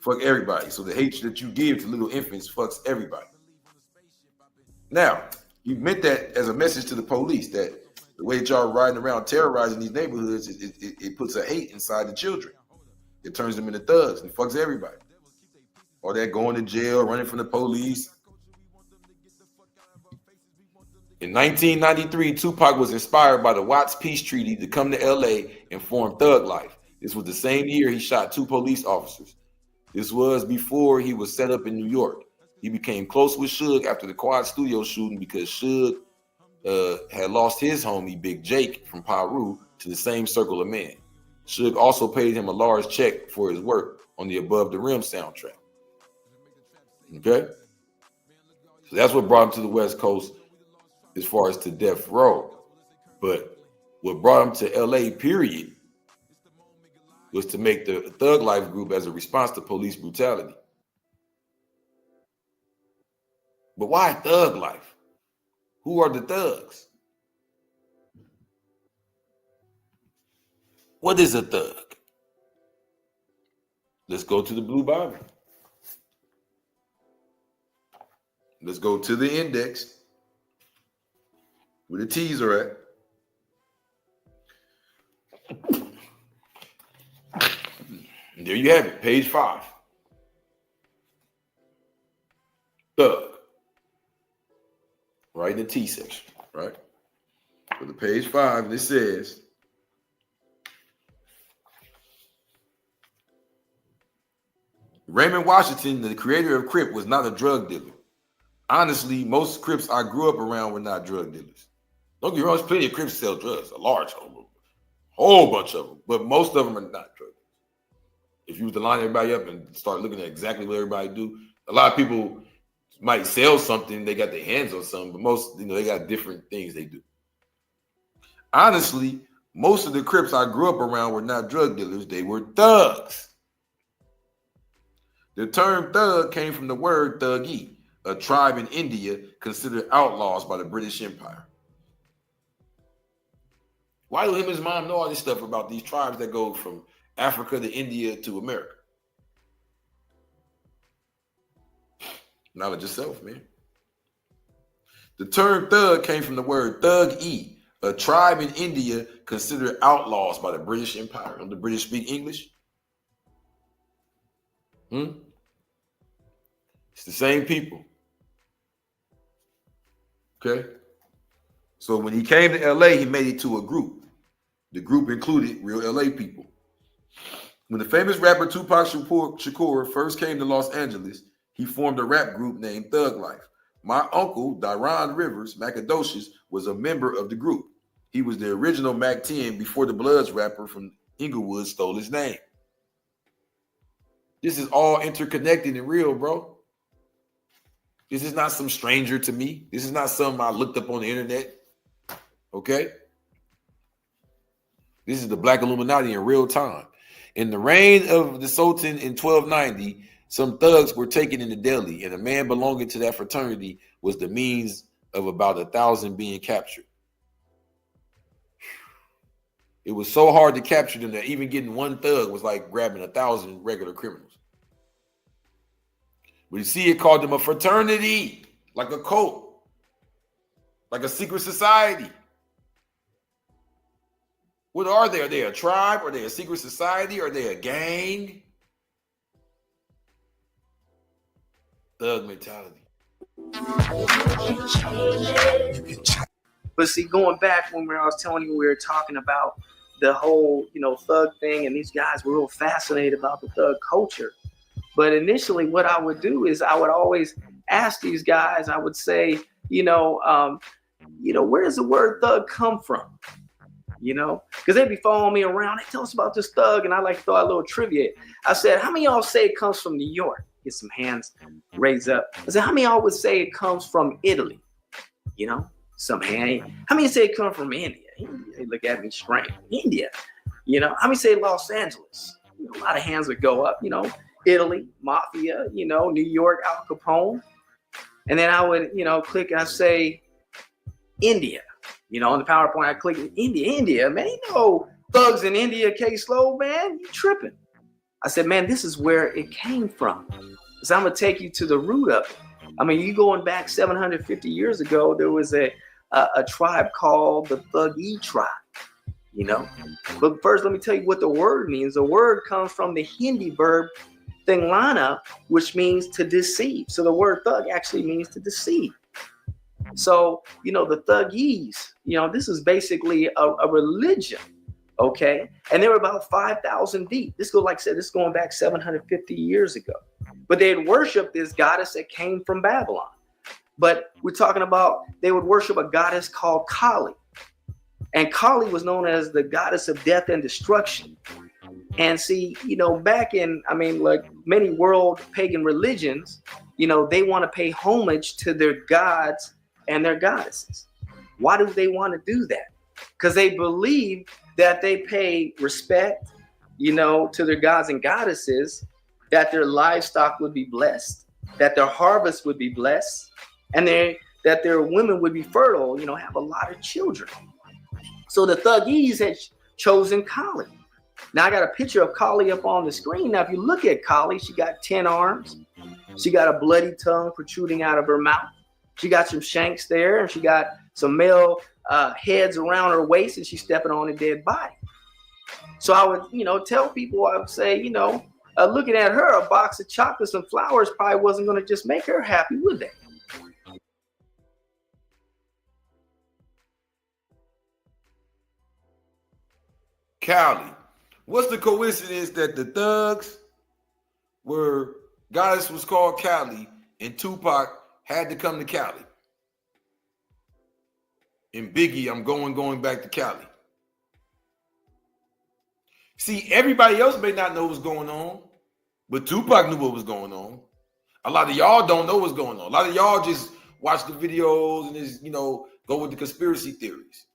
Fuck everybody. So the hate that you give to little infants fucks everybody. Now, you meant that as a message to the police that the way that y'all riding around terrorizing these neighborhoods, it puts a hate inside the children. It turns them into thugs and fucks everybody. Or they're going to jail, running from the police. In 1993, Tupac was inspired by the Watts Peace Treaty to come to LA and form Thug Life. This was the same year he shot 2 police officers. This was before he was set up in New York. He became close with Suge after the Quad Studio shooting because Suge had lost his homie, Big Jake, from Peru to the same circle of men. Suge also paid him a large check for his work on the Above the Rim soundtrack. Okay? So that's what brought him to the West Coast as far as to Death Row. But what brought him to LA, period, was to make the Thug Life group as a response to police brutality. But why Thug Life? Who are the thugs? What is a thug? Let's go to the Blue Bible. Let's go to the index where the T's are at. And there you have it, page 5. Thug. Right in the T section, right? For the page 5, and it says, Raymond Washington, the creator of Crip, was not a drug dealer. Honestly, most Crips I grew up around were not drug dealers. Don't get me wrong, there's plenty of Crips sell drugs, a large whole bunch of them, but most of them are not drug dealers. If you were to line everybody up and start looking at exactly what everybody do, a lot of people might sell something, they got their hands on something, but most, they got different things they do. Honestly, most of the Crips I grew up around were not drug dealers, they were thugs. The term thug came from the word Thuggee, a tribe in India considered outlaws by the British Empire. Why do him and his mom know all this stuff about these tribes that go from Africa to India to America? Knowledge yourself, man. The term thug came from the word thug-e, a tribe in India considered outlaws by the British Empire. Don't the British speak English? It's the same people. Okay? So when he came to LA, he made it to a group. The group included real LA people. When the famous rapper Tupac Shakur first came to Los Angeles, he formed a rap group named Thug Life. My uncle, Dyron Rivers, Macadocious, was a member of the group. He was the original Mac 10 before the Bloods rapper from Inglewood stole his name. This is all interconnected and real, bro. This is not some stranger to me. This is not something I looked up on the internet. Okay? This is the Black Illuminati in real time. In the reign of the Sultan in 1290, some thugs were taken into Delhi, and a man belonging to that fraternity was the means of about 1,000 being captured. It was so hard to capture them that even getting one thug was like grabbing 1,000 regular criminals. But you see, it called them a fraternity, like a cult, like a secret society. What are they? Are they a tribe? Are they a secret society? Are they a gang? Thug mentality. But see, going back when I was telling you, we were talking about the whole, thug thing, and these guys were real fascinated about the thug culture. But initially, what I would do is I would always ask these guys, I would say, where does the word thug come from? Because they'd be following me around. They tell us about this thug, and I like to throw out a little trivia. I said, how many of y'all say it comes from New York? Get some hands raised up. I said, how many of y'all would say it comes from Italy? Some hand. How many say it comes from India? They look at me strange. India. How many say Los Angeles? A lot of hands would go up. Italy, Mafia. New York, Al Capone. And then I would, click and I say India. On the PowerPoint, I click India, man. Thugs in India, K-Slow, man. You tripping. I said, man, this is where it came from. So I'm going to take you to the root of it. I mean, you going back 750 years ago, there was a tribe called the Thug-E tribe, But first, let me tell you what the word means. The word comes from the Hindi verb thinglana, which means to deceive. So the word thug actually means to deceive. So, the Thug-Ees, this is basically a religion. Okay. And they were about 5,000 deep. This is going back 750 years ago. But they had worshiped this goddess that came from Babylon. But we're talking about they would worship a goddess called Kali. And Kali was known as the goddess of death and destruction. And see, back in, like many world pagan religions, they want to pay homage to their gods and their goddesses. Why do they want to do that? Because they believe that they pay respect, to their gods and goddesses, that their livestock would be blessed, that their harvest would be blessed, and that their women would be fertile, have a lot of children. So the Thug-Ees had chosen Kali. Now I got a picture of Kali up on the screen. Now, if you look at Kali, she got 10 arms. She got a bloody tongue protruding out of her mouth. She got some shanks there, and she got some male heads around her waist, and she's stepping on a dead body. So I would, tell people, I would say, looking at her, a box of chocolates and flowers probably wasn't going to just make her happy, would they? Cali. What's the coincidence that the thugs goddess was called Cali, and Tupac had to come to Cali? And Biggie, I'm going back to Cali. See, everybody else may not know what's going on, but Tupac knew what was going on. A lot of y'all don't know what's going on. A lot of y'all just watch the videos and just, go with the conspiracy theories.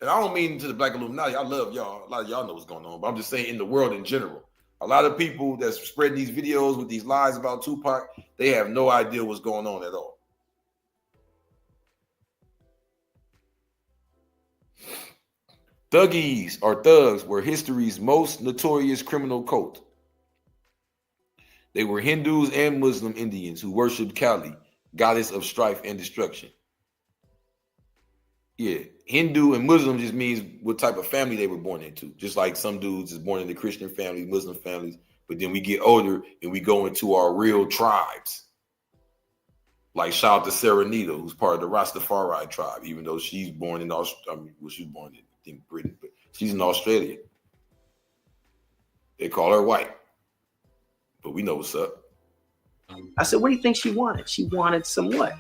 And I don't mean to the Black Illuminati. I love y'all. A lot of y'all know what's going on, but I'm just saying in the world in general. A lot of people that's spreading these videos with these lies about Tupac, they have no idea what's going on at all. Thug-Ees or thugs were history's most notorious criminal cult. They were Hindus and Muslim Indians who worshipped Kali goddess of strife and destruction. Yeah, Hindu and Muslim just means what type of family they were born into. Just like some dudes is born into Christian families, Muslim families, but then we get older and we go into our real tribes. Like shout out to Sarah Nita, who's part of the Rastafari tribe, even though she's born in Australia. Well, she was born in, I think, Britain, but she's in Australia. They call her white, but we know what's up. I said, what do you think she wanted? She wanted some what?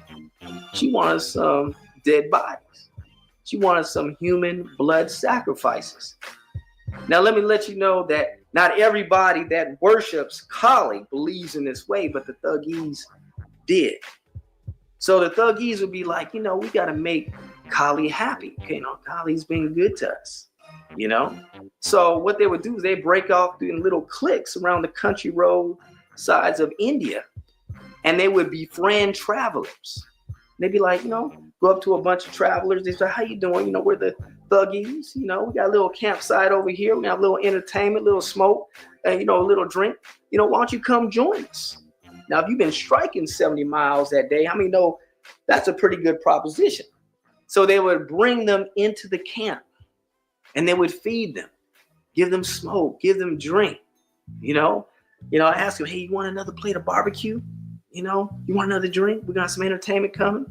She wanted some dead bodies. She wanted some human blood sacrifices. Now, let me let you know that not everybody that worships Kali believes in this way, but the Thuggees did. So the Thuggees would be like, you know, we got to make Kali happy. Okay, you know, Kali's been good to us, you know? So what they would do is they break off in little cliques around the country road sides of India, and they would befriend travelers. They'd be like, you know, go up to a bunch of travelers. They say, how you doing? You know, we're the Thuggees. You know, we got a little campsite over here. We got a little entertainment, a little smoke, you know, a little drink. You know, why don't you come join us? Now, if you've been striking 70 miles that day, how many know that's a pretty good proposition? So they would bring them into the camp and they would feed them, give them smoke, give them drink, you know, ask them, hey, you want another plate of barbecue? You know, you want another drink? We got some entertainment coming.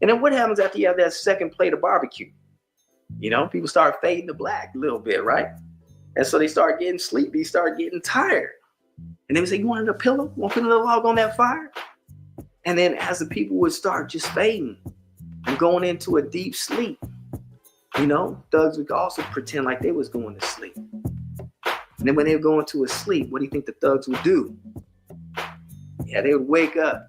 And then what happens after you have that second plate of barbecue? You know, people start fading to black a little bit, right? And so they start getting sleepy, start getting tired. And they would say, you want a pillow? Want to put a little log on that fire? And then as the people would start just fading and going into a deep sleep, you know, thugs would also pretend like they was going to sleep. And then when they were going to a sleep, what do you think the thugs would do? Yeah, they would wake up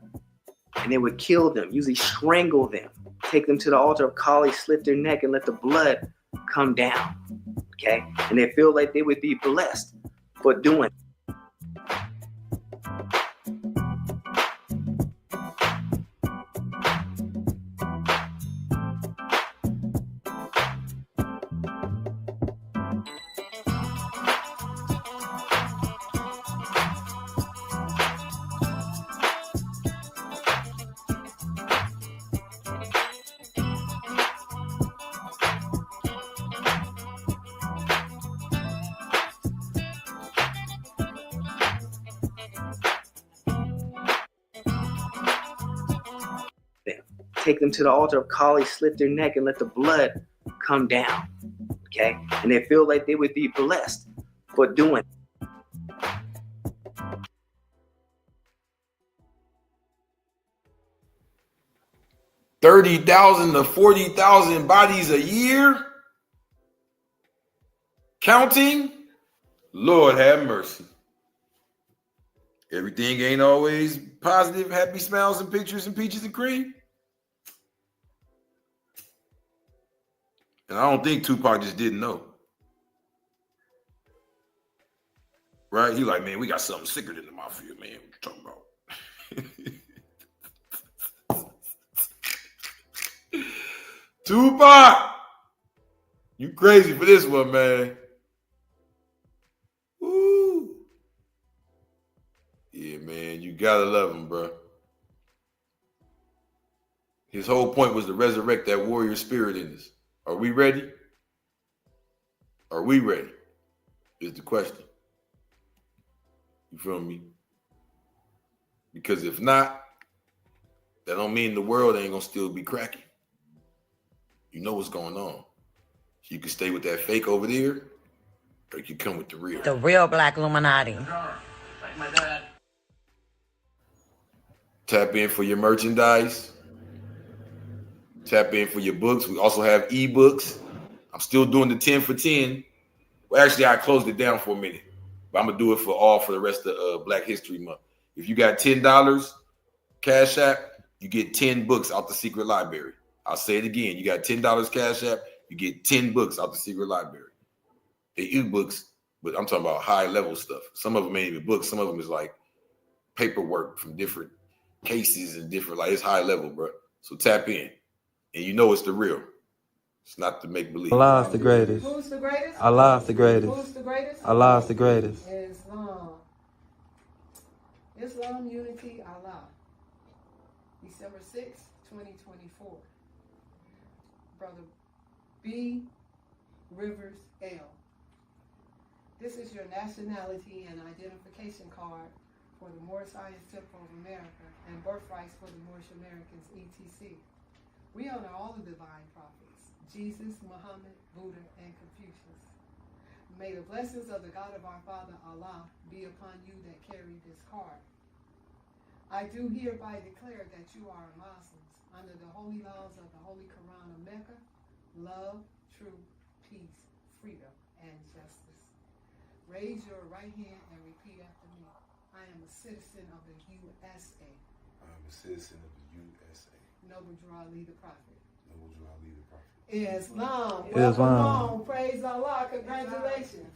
and they would kill them, usually strangle them, take them to the altar of Kali, slit their neck, and let the blood come down. Okay? And they feel like they would be blessed for doing it. Take them to the altar of Kali, slit their neck, and let the blood come down. Okay? And they feel like they would be blessed for doing it. $30,000 to 40,000 bodies a year? Counting? Lord have mercy. Everything ain't always positive, happy smiles and pictures and peaches and cream. And I don't think Tupac just didn't know. Right? He like, man, we got something sicker than the mafia, man. What you talking about? Tupac! You crazy for this one, man. Woo. Yeah, man, you gotta love him, bro. His whole point was to resurrect that warrior spirit in us. Are we ready? Are we ready? Is the question. You feel me? Because if not, that don't mean the world ain't gonna still be cracking. You know what's going on. You can stay with that fake over there, or you can come with the real. The real Black Illuminati. Tap in for your merchandise. Tap in for your books. We also have ebooks. I'm still doing the 10 for 10. Well, actually, I closed it down for a minute, but I'm gonna do it for the rest of Black History Month. If you got $10 Cash App, you get 10 books out the secret library. I'll say it again. You got $10 Cash App, you get 10 books out the secret library. They ebooks, but I'm talking about high level stuff. Some of them ain't even books. Some of them is like paperwork from different cases and different, like it's high level, bro. So tap in. And you know it's the real. It's not the make believe. Allah is the greatest. Who's the greatest? Allah is the greatest. Who's the greatest? Allah is the greatest. Islam. Islam, unity, Allah. He said December 6, 2024. Brother B. Rivers L. This is your nationality and identification card for the Moorish Science Temple of America and birthrights for the Moorish Americans, etc. We honor all the divine prophets, Jesus, Muhammad, Buddha, and Confucius. May the blessings of the God of our Father, Allah, be upon you that carry this card. I do hereby declare that you are Muslims under the holy laws of the Holy Quran of Mecca, love, truth, peace, freedom, and justice. Raise your right hand and repeat after me. I am a citizen of the USA. I am a citizen of the USA. Noble Drew Ali the Prophet. Noble Drew Ali the Prophet. Islam. Islam. Welcome home. Praise Allah. Congratulations.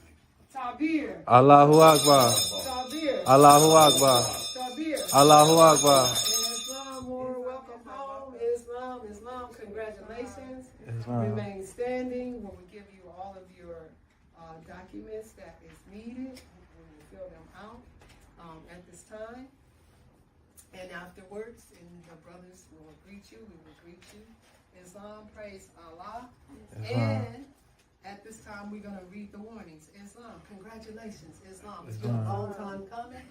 Tabir. Allahu Akbar. Tabir. Allahu Akbar. Tabir. Allahu Akbar. Islam, more welcome home. Islam, Islam, congratulations. Islam. Remain standing when we give you all of your documents that is needed. We will fill them out at this time. And afterwards, and the brothers will greet you. We will greet you. Islam, praise Allah. Islam. And at this time, we're going to read the warnings. Islam, congratulations. Islam, it's been a long time coming,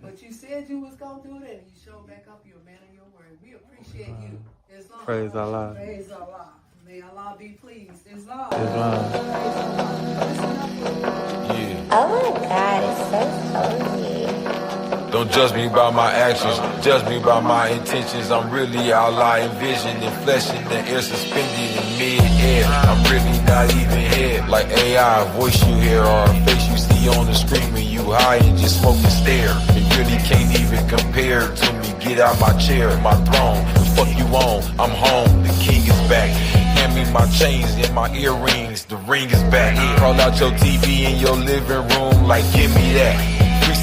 but you said you was going to do it, and you showed back up. You're a man of your word. We appreciate you. Islam. Praise Allah. Praise Allah. May Allah be pleased. Islam. Islam. Yeah. Oh my God, it's so cozy. Don't judge me by my actions, judge me by my intentions. I'm really Allah envisioning, flesh in the air, suspended in mid-air. I'm really not even here, like AI, voice you hear or a face you see on the screen when you high and just smoke and stare. It really can't even compare to me. Get out my chair, my throne. The fuck you on? I'm home. The king is back. Hand me my chains and my earrings. The ring is back. Call out your TV in your living room, like give me that.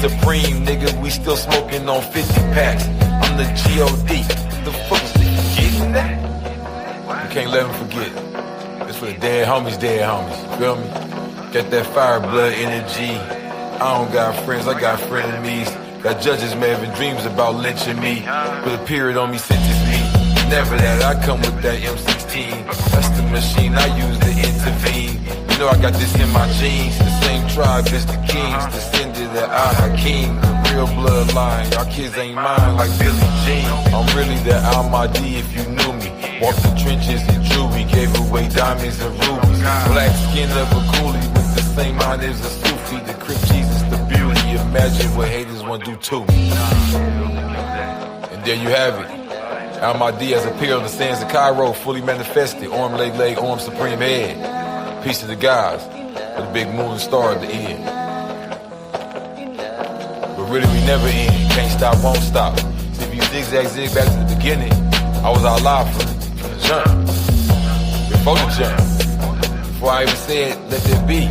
Supreme, nigga, we still smoking on 50 packs. I'm the G.O.D. The fuck is they forgetting that? You can't let them forget. It's for the dead homies, feel me? Got that fire blood energy. I don't got friends, I got frenemies. Got judges may having dreams about lynching me. Put a period on me, sentence me. Never that, I come with that M16. That's the machine I use to intervene. You know I got this in my genes. The same tribe as the kings, descended of Al-Hakim. The real bloodline, y'all kids ain't mine like Billie Jean. I'm really the Al-Mahdi if you knew me. Walked the trenches in jewelry, gave away diamonds and rubies. Black skin of a coolie with the same mind as a Sufi. The Crip Jesus, the beauty. Imagine what haters want to do to me. And there you have it. Al-Mahdi has appeared on the sands of Cairo, fully manifested. Arm, leg, arm, supreme head. Peace to the gods, with a big moon and star at the end. But really we never end, can't stop, won't stop. So if you zig back to the beginning, I was Allah from the jump. Before the jump. Before I even said, let there be.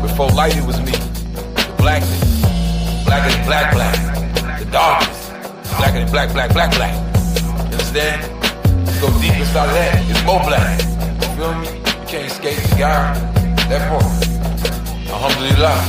Before light it was me. The blackness. Blacker than black. The darkness. Blacker than black. You understand? Go deep inside of that, it's more black. You feel me? Can't escape the God, that part. Alhamdulillah.